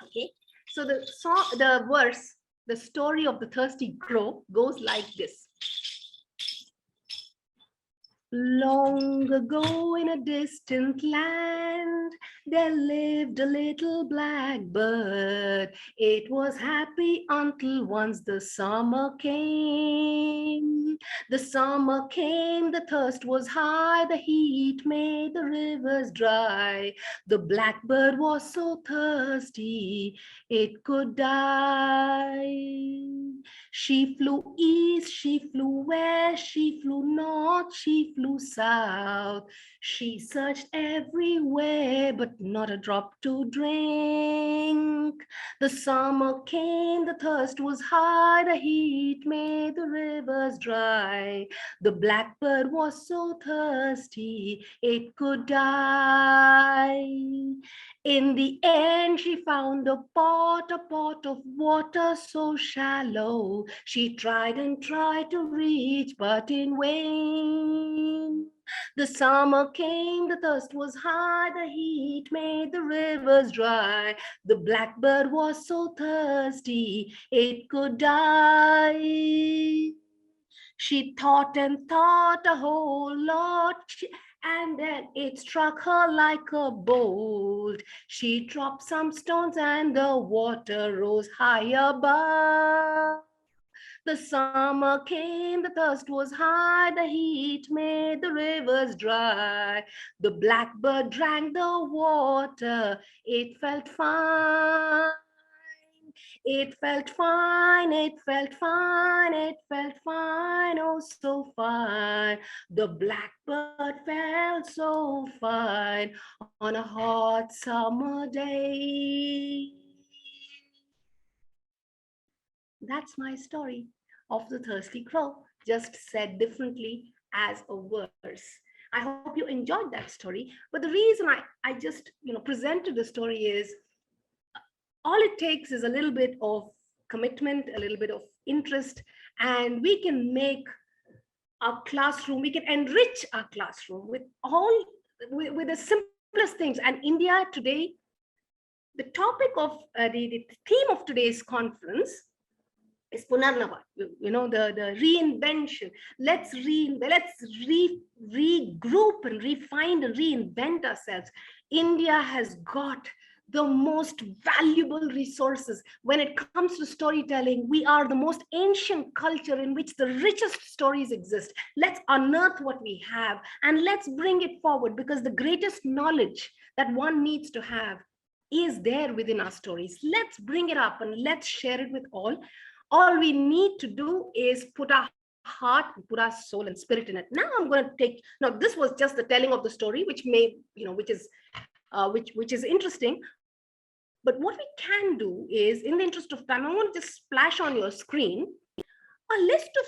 Okay, so the verse, the story of the thirsty crow goes like this. Long ago in a distant land, there lived a little blackbird. It was happy until once the summer came. The summer came, the thirst was high, the heat made the rivers dry. The blackbird was so thirsty, it could die. She flew east, she flew west, she flew north, she flew south. She searched everywhere, but not a drop to drink. The summer came, the thirst was high, the heat made the rivers dry. The blackbird was so thirsty, it could die. In the end, she found a pot of water so shallow. She tried and tried to reach, but in vain. The summer came, the thirst was high, the heat made the rivers dry. The blackbird was so thirsty, it could die. She thought and thought a whole lot, and then it struck her like a bolt. She dropped some stones and the water rose high above. The summer came, the thirst was high, the heat made the rivers dry. The blackbird drank the water, it felt fine. It felt fine, it felt fine, it felt fine, oh so fine. The blackbird felt so fine on a hot summer day. That's my story of the thirsty crow, just said differently as a verse. I hope you enjoyed that story. But the reason I just, presented the story is all it takes is a little bit of commitment, a little bit of interest, and we can make our classroom, we can enrich our classroom with with the simplest things. And India today, the topic of the theme of today's conference is Punarnava, the reinvention. Let's regroup and refine and reinvent ourselves. India has got the most valuable resources. When it comes to storytelling, we are the most ancient culture in which the richest stories exist. Let's unearth what we have and let's bring it forward, because the greatest knowledge that one needs to have is there within our stories. Let's bring it up and let's share it with all. All we need to do is put our heart, put our soul and spirit in it. Now I'm going to now this was just the telling of the story, which is interesting. But what we can do is, in the interest of time, I want to just splash on your screen a list of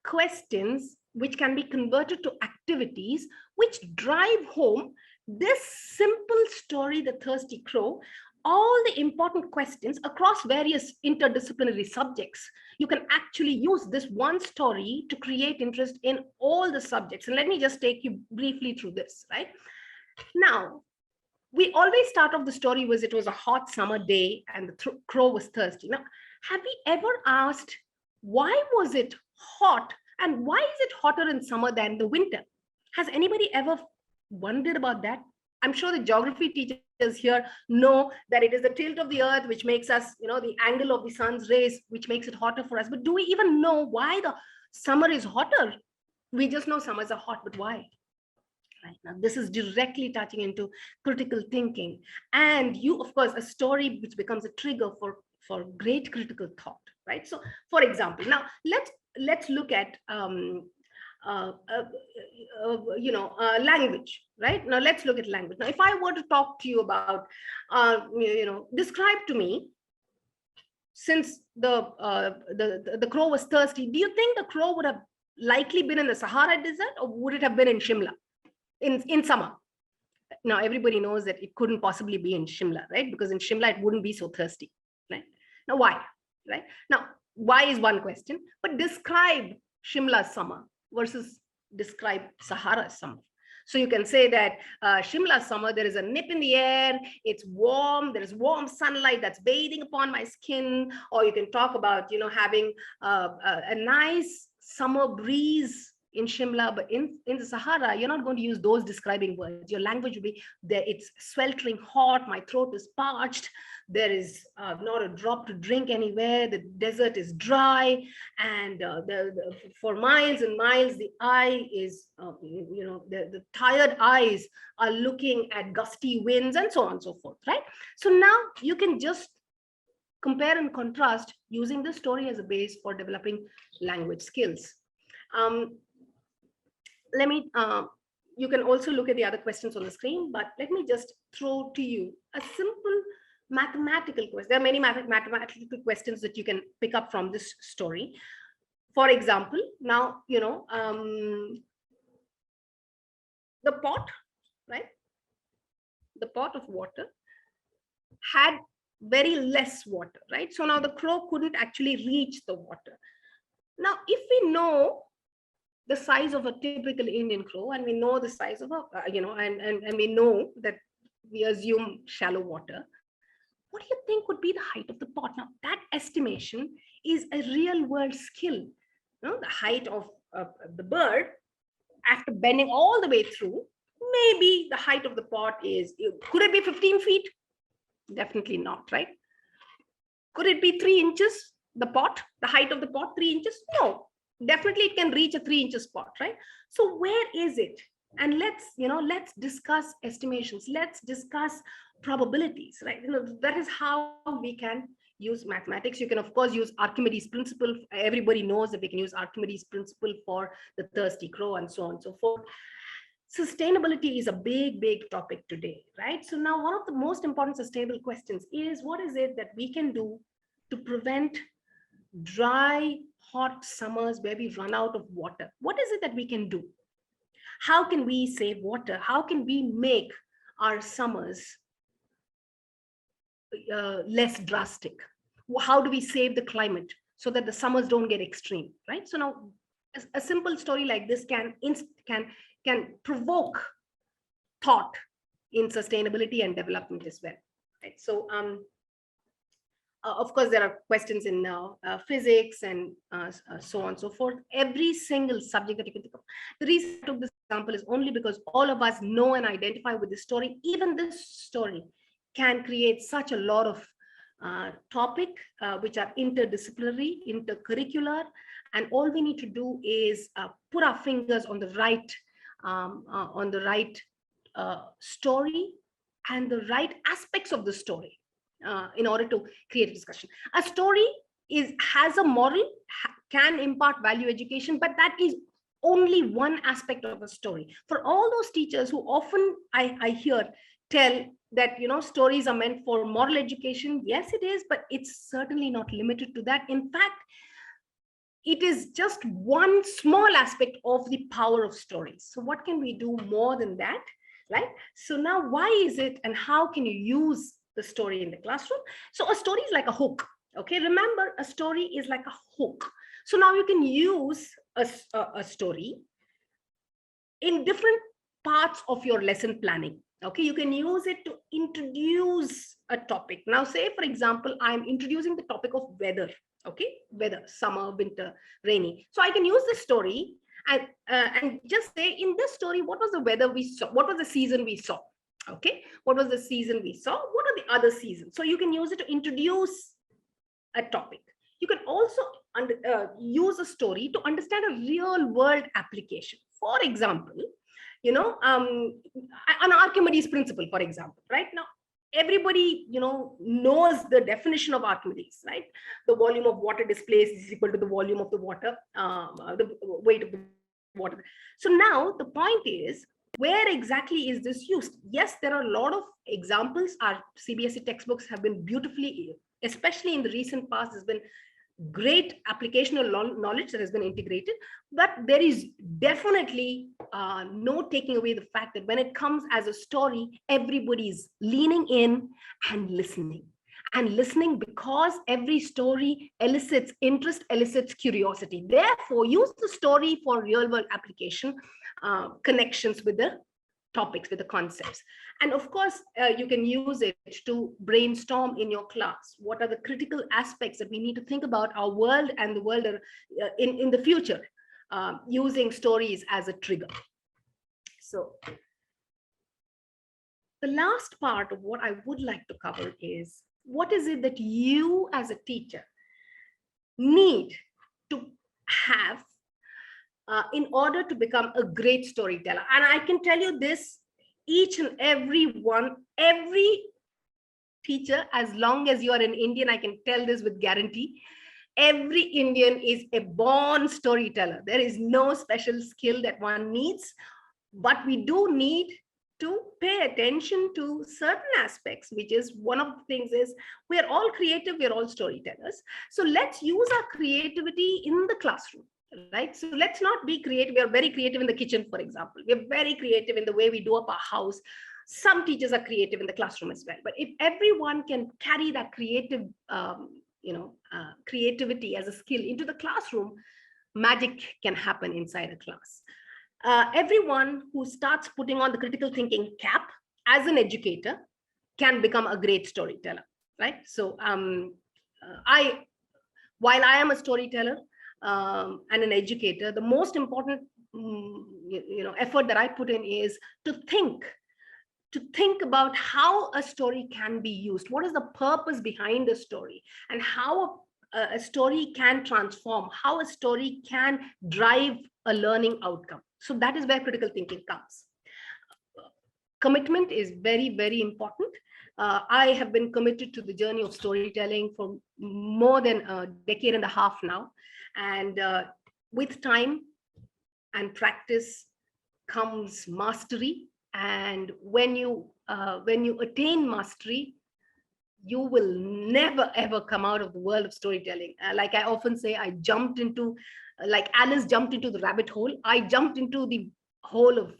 questions which can be converted to activities which drive home this simple story, The Thirsty Crow, all the important questions across various interdisciplinary subjects. You can actually use this one story to create interest in all the subjects. And let me just take you briefly through this, right? Now, we always start off the story with it was a hot summer day and the crow was thirsty. Now, have we ever asked, why was it hot and why is it hotter in summer than the winter? Has anybody ever wondered about that? I'm sure the geography teachers here know that it is the tilt of the earth which makes us, the angle of the sun's rays, which makes it hotter for us. But do we even know why the summer is hotter? We just know summers are hot, but why? Right now, this is directly touching into critical thinking, and of course, a story which becomes a trigger for great critical thought, right? So, for example, now let's look at language, right? Now let's look at language. Now, if I were to talk to you about, describe to me, since the crow was thirsty, do you think the crow would have likely been in the Sahara Desert, or would it have been in Shimla? In summer. Now everybody knows that it couldn't possibly be in Shimla, right? Because in Shimla it wouldn't be so thirsty, right? Now why? Right? Now, why is one question, but describe Shimla's summer versus describe Sahara's summer. So you can say that Shimla's summer, there is a nip in the air, it's warm, there is warm sunlight that's bathing upon my skin, or you can talk about, having a nice summer breeze in Shimla. But in the Sahara, you're not going to use those describing words. Your language will be there. It's sweltering hot. My throat is parched. There is not a drop to drink anywhere. The desert is dry, and for miles and miles, the eye is, the tired eyes are looking at gusty winds and so on and so forth, right? So now you can just compare and contrast using the story as a base for developing language skills. You can also look at the other questions on the screen, but let me just throw to you a simple mathematical question. There are many mathematical questions that you can pick up from this story. For example, now, the pot, right? The pot of water had very less water, right? So now the crow couldn't actually reach the water. Now, if we know the size of a typical Indian crow, and we know the size of and we know that we assume shallow water, what do you think would be the height of the pot? Now, that estimation is a real world skill. The height of the bird, after bending all the way through, maybe the height of the pot could it be 15 feet? Definitely not, right? Could it be 3 inches? The pot, the height of the pot, 3 inches? No. Definitely it can reach a 3 inches spot, right? So where is it? And let's discuss estimations. Let's discuss probabilities, right? That is how we can use mathematics. You can, of course, use Archimedes' principle. Everybody knows that we can use Archimedes' principle for the thirsty crow and so on and so forth. Sustainability is a big, big topic today, right? So now one of the most important sustainable questions is, what is it that we can do to prevent dry, hot summers where we run out of water? What is it that we can do? How can we save water? How can we make our summers less drastic? How do we save the climate so that the summers don't get extreme, right? So now a simple story like this can provoke thought in sustainability and development as well, right? So of course, there are questions in physics and so on and so forth. Every single subject that you can think of. The reason I took this example is only because all of us know and identify with this story. Even this story can create such a lot of topic which are interdisciplinary, intercurricular, and all we need to do is put our fingers on the right story and the right aspects of the story in order to create a discussion. A story has a moral, can impart value education, but that is only one aspect of a story. For all those teachers who often I hear tell that stories are meant for moral education, yes it is, but it's certainly not limited to that. In fact, it is just one small aspect of the power of stories. So what can we do more than that, right? So now, why is it and how can you use the story in the classroom? So a story is like a hook. Okay, remember, a story is like a hook. So now you can use a story in different parts of your lesson planning. Okay, you can use it to introduce a topic. Now, say, for example, I'm introducing the topic of weather. Okay, weather, summer, winter, rainy. So I can use this story and just say, in this story, what was the weather we saw? What was the season we saw? Okay, what was the season we saw? What are the other seasons? So you can use it to introduce a topic. You can also use a story to understand a real world application. For example, an Archimedes principle, for example, right? Now, everybody, knows the definition of Archimedes, right? The volume of water displaced is equal to the volume of the water, the weight of the water. So now the point is, where exactly is this used? Yes, there are a lot of examples. Our CBSE textbooks have been beautifully, especially in the recent past, there's been great applicational knowledge that has been integrated, but there is definitely no taking away the fact that when it comes as a story, everybody's leaning in and listening because every story elicits interest, elicits curiosity. Therefore, use the story for real world application, connections with the topics, with the concepts. And of course, you can use it to brainstorm in your class. What are the critical aspects that we need to think about our world and the world in the future, using stories as a trigger. So the last part of what I would like to cover is, what is it that you as a teacher need to have in order to become a great storyteller? And I can tell you this, each and every teacher, as long as you are an Indian, I can tell this with guarantee, every Indian is a born storyteller. There is no special skill that one needs, but we do need to pay attention to certain aspects, which is one of the things is, we're all creative, we're all storytellers. So let's use our creativity in the classroom. Right? So let's not be creative. We are very creative in the kitchen, for example. We're very creative in the way we do up our house. Some teachers are creative in the classroom as well. But if everyone can carry that creativity as a skill into the classroom, magic can happen inside a class. Everyone who starts putting on the critical thinking cap as an educator can become a great storyteller, right? So while I am a storyteller, and an educator, the most important effort that I put in is to think about how a story can be used. What is the purpose behind a story, and how a story can transform, how a story can drive a learning outcome. So that is where critical thinking comes. Commitment is very, very important. I have been committed to the journey of storytelling for more than a decade and a half now. And with time and practice comes mastery. And when you attain mastery, you will never ever come out of the world of storytelling. Like I often say, like Alice jumped into the rabbit hole. I jumped into the whole of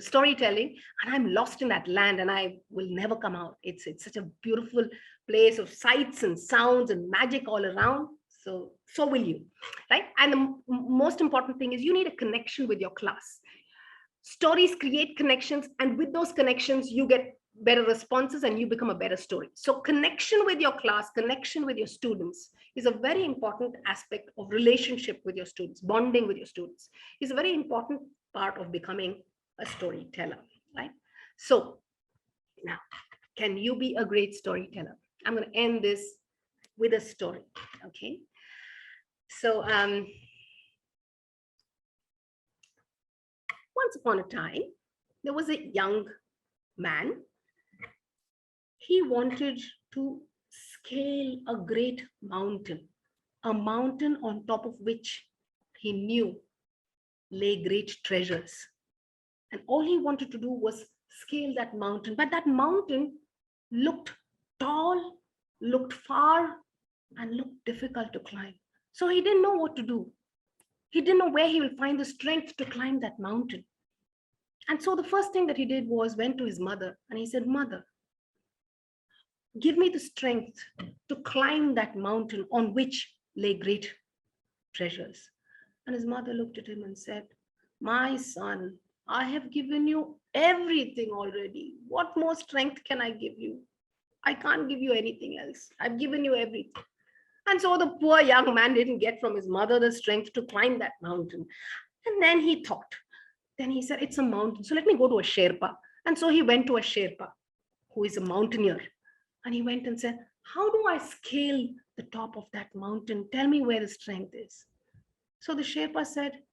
storytelling, and I'm lost in that land and I will never come out. It's such a beautiful place of sights and sounds and magic all around. So will you, right? And the most important thing is you need a connection with your class. Stories create connections, and with those connections you get better responses and you become a better story. So connection with your class, connection with your students is a very important aspect of relationship with your students. Bonding with your students is a very important part of becoming a storyteller, right? So now, can you be a great storyteller? I'm going to end this with a story. Okay, so once upon a time there was a young man. He wanted to scale a great mountain, a mountain on top of which he knew lay great treasures. And all he wanted to do was scale that mountain. But that mountain looked tall, looked far, and looked difficult to climb. So he didn't know what to do. He didn't know where he will find the strength to climb that mountain. And so the first thing that he did was went to his mother and he said, "Mother, give me the strength to climb that mountain on which lay great treasures." And his mother looked at him and said, "My son, I have given you everything already. What more strength can I give you? I can't give you anything else. I've given you everything." And so the poor young man didn't get from his mother the strength to climb that mountain. And then he thought, then he said, "It's a mountain, so let me go to a Sherpa." And so he went to a Sherpa who is a mountaineer. And he went and said, "How do I scale the top of that mountain? Tell me where the strength is." So the Sherpa said,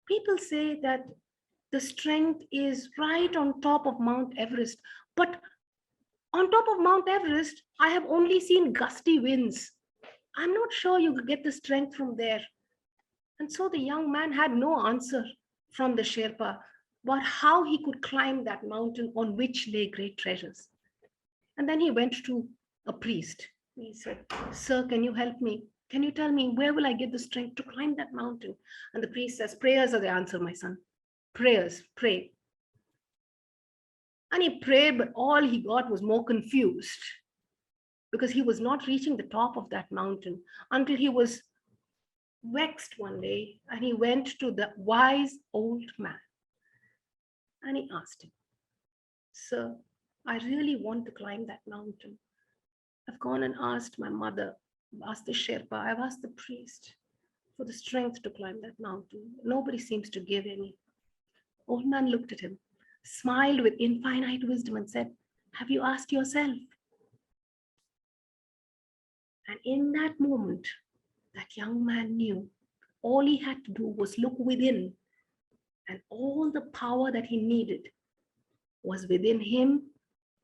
"People say that the strength is right on top of Mount Everest. But on top of Mount Everest, I have only seen gusty winds. I'm not sure you could get the strength from there." And so the young man had no answer from the Sherpa about how he could climb that mountain on which lay great treasures. And then he went to a priest. He said, "Sir, can you help me? Can you tell me where will I get the strength to climb that mountain?" And the priest says, "Prayers are the answer, my son. Prayers, pray." And he prayed, but all he got was more confused because he was not reaching the top of that mountain until he was vexed one day and he went to the wise old man and he asked him, "Sir, I really want to climb that mountain. I've gone and asked my mother, I've asked the Sherpa, I've asked the priest for the strength to climb that mountain. Nobody seems to give any." Old man looked at him, smiled with infinite wisdom and said, "Have you asked yourself?" And in that moment, that young man knew all he had to do was look within, and all the power that he needed was within him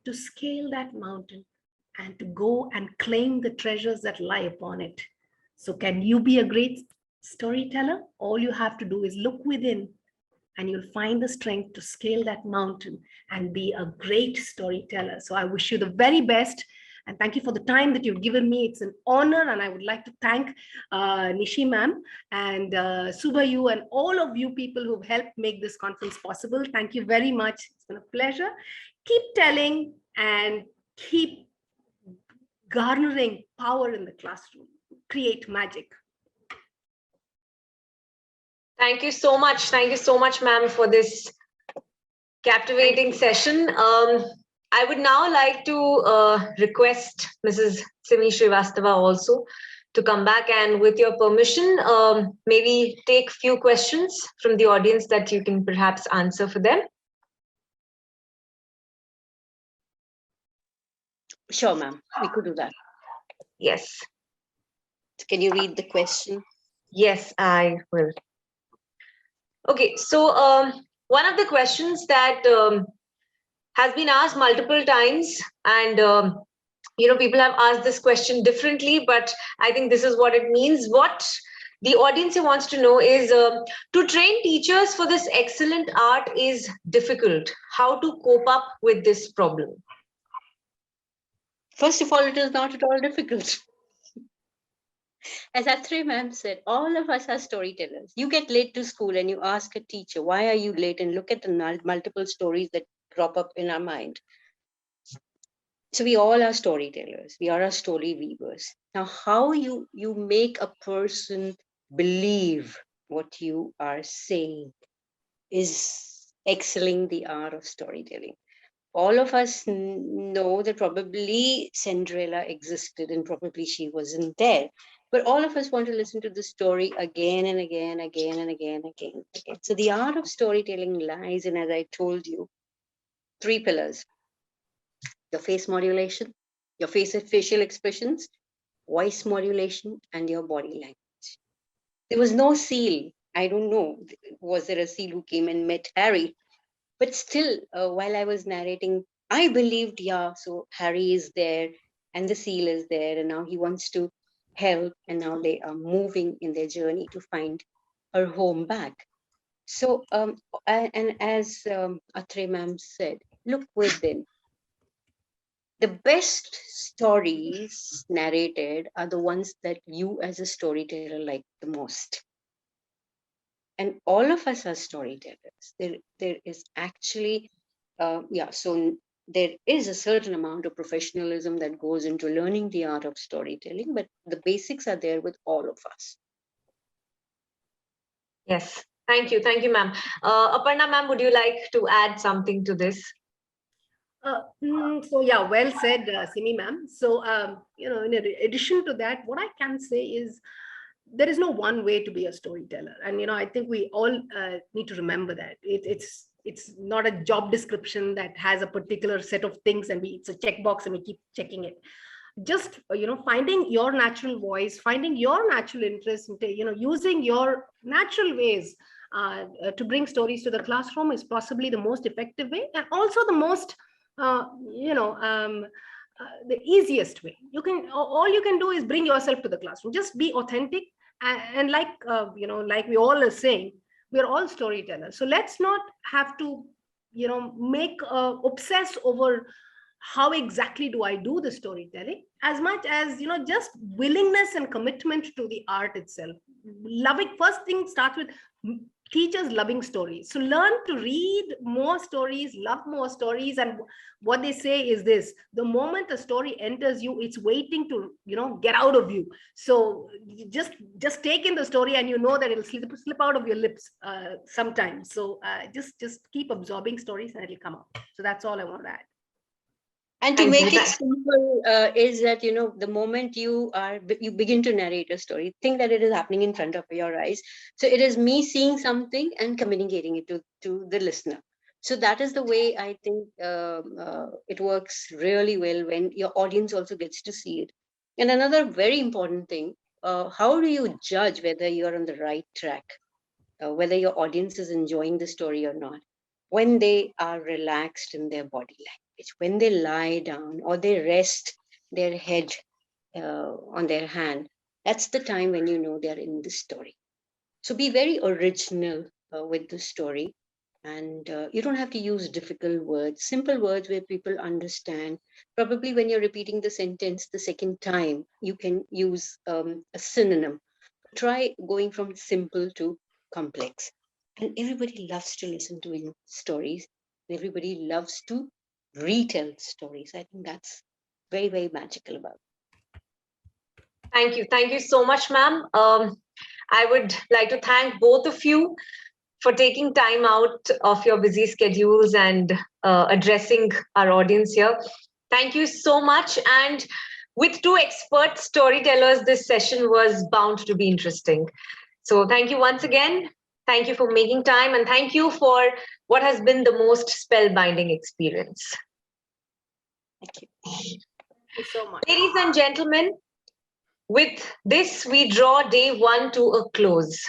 to scale that mountain and to go and claim the treasures that lie upon it. So can you be a great storyteller? All you have to do is look within and you'll find the strength to scale that mountain and be a great storyteller. So I wish you the very best. And thank you for the time that you've given me. It's an honor. And I would like to thank Nishi ma'am and Subayu and all of you people who've helped make this conference possible. Thank you very much. It's been a pleasure. Keep telling and keep garnering power in the classroom. Create magic. Thank you so much. Thank you so much, ma'am, for this captivating session. I would now like to request Mrs. Simi Srivastava also to come back and, with your permission, maybe take few questions from the audience that you can perhaps answer for them. Sure, ma'am. We could do that. Yes. Can you read the question? Yes, I will. Okay, so one of the questions that has been asked multiple times, and people have asked this question differently, but I think this is what it means. What the audience wants to know is, to train teachers for this excellent art is difficult. How to cope up with this problem? First of all, it is not at all difficult. As Atri ma'am said, all of us are storytellers. You get late to school and you ask a teacher, why are you late? And look at the multiple stories that crop up in our mind. So we all are storytellers. We are our story weavers. Now, how you make a person believe what you are saying is excelling the art of storytelling. All of us know that probably Cinderella existed and probably she wasn't there. But all of us want to listen to the story again and again, again and again, again, again. So the art of storytelling lies in, as I told you, three pillars: your face modulation, your facial expressions, voice modulation, and your body language. There was no seal. I don't know. Was there a seal who came and met Harry? But still, while I was narrating, I believed, yeah, so Harry is there and the seal is there, and now he wants to help, and now they are moving in their journey to find her home back. So, and as Atre ma'am said, look within. The best stories narrated are the ones that you as a storyteller like the most. And all of us are storytellers. There is actually, so there is a certain amount of professionalism that goes into learning the art of storytelling, but the basics are there with all of us. Yes. Thank you. Thank you, ma'am. Aparna ma'am, would you like to add something to this? So yeah, well said, Simi ma'am. So in addition to that, what I can say is there is no one way to be a storyteller, and I think we all need to remember that it's not a job description that has a particular set of things, and it's a checkbox and we keep checking it. Just finding your natural voice, finding your natural interest, and using your natural ways to bring stories to the classroom is possibly the most effective way, and also the most the easiest way. All you can do is bring yourself to the classroom. Just be authentic, and like like we all are saying, we're all storytellers. So let's not have to make obsess over how exactly do I do the storytelling, as much as just willingness and commitment to the art itself. Loving, first thing starts with teachers loving stories. So learn to read more stories, love more stories. And what they say is this: the moment a story enters you, it's waiting to get out of you. So just take in the story, and that it'll slip out of your lips sometimes. So just keep absorbing stories and it'll come out. So that's all I want to add. And to Thank make you. it simple, is that the moment you begin to narrate a story, think that it is happening in front of your eyes. So it is me seeing something and communicating it to the listener. So that is the way I think it works really well when your audience also gets to see it. And another very important thing: how do you judge whether you're on the right track, whether your audience is enjoying the story or not? When they are relaxed in their body language, when they lie down or they rest their head on their hand, that's the time when they're in the story. So be very original with the story, and you don't have to use difficult words, simple words where people understand. Probably when you're repeating the sentence the second time, you can use a synonym. Try going from simple to complex. And everybody loves to listen to stories. And everybody loves to retell stories. I think that's very, very magical about it. Thank you. Thank you so much, ma'am. I would like to thank both of you for taking time out of your busy schedules and addressing our audience here. Thank you so much. And with two expert storytellers, this session was bound to be interesting. So thank you once again. Thank you for making time, and thank you for what has been the most spellbinding experience. Thank you. Thank you so much. Ladies and gentlemen, with this, we draw day one to a close.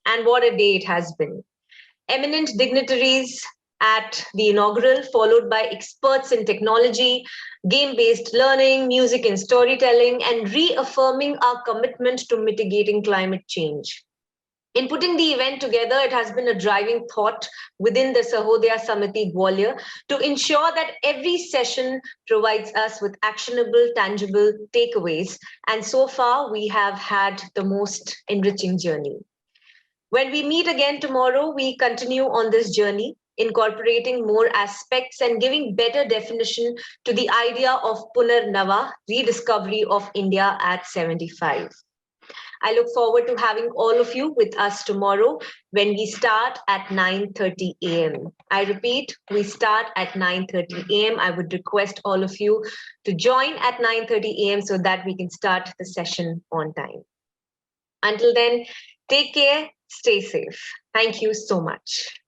And what a day it has been. Eminent dignitaries at the inaugural, followed by experts in technology, game-based learning, music and storytelling, and reaffirming our commitment to mitigating climate change. In putting the event together, it has been a driving thought within the Sahodaya Samiti Gwalior to ensure that every session provides us with actionable, tangible takeaways. And so far, we have had the most enriching journey. When we meet again tomorrow, we continue on this journey, incorporating more aspects and giving better definition to the idea of Punar Nava, rediscovery of India at 75. I look forward to having all of you with us tomorrow when we start at 9:30 a.m. I repeat, we start at 9:30 a.m. I would request all of you to join at 9:30 a.m. so that we can start the session on time. Until then, take care, stay safe. Thank you so much.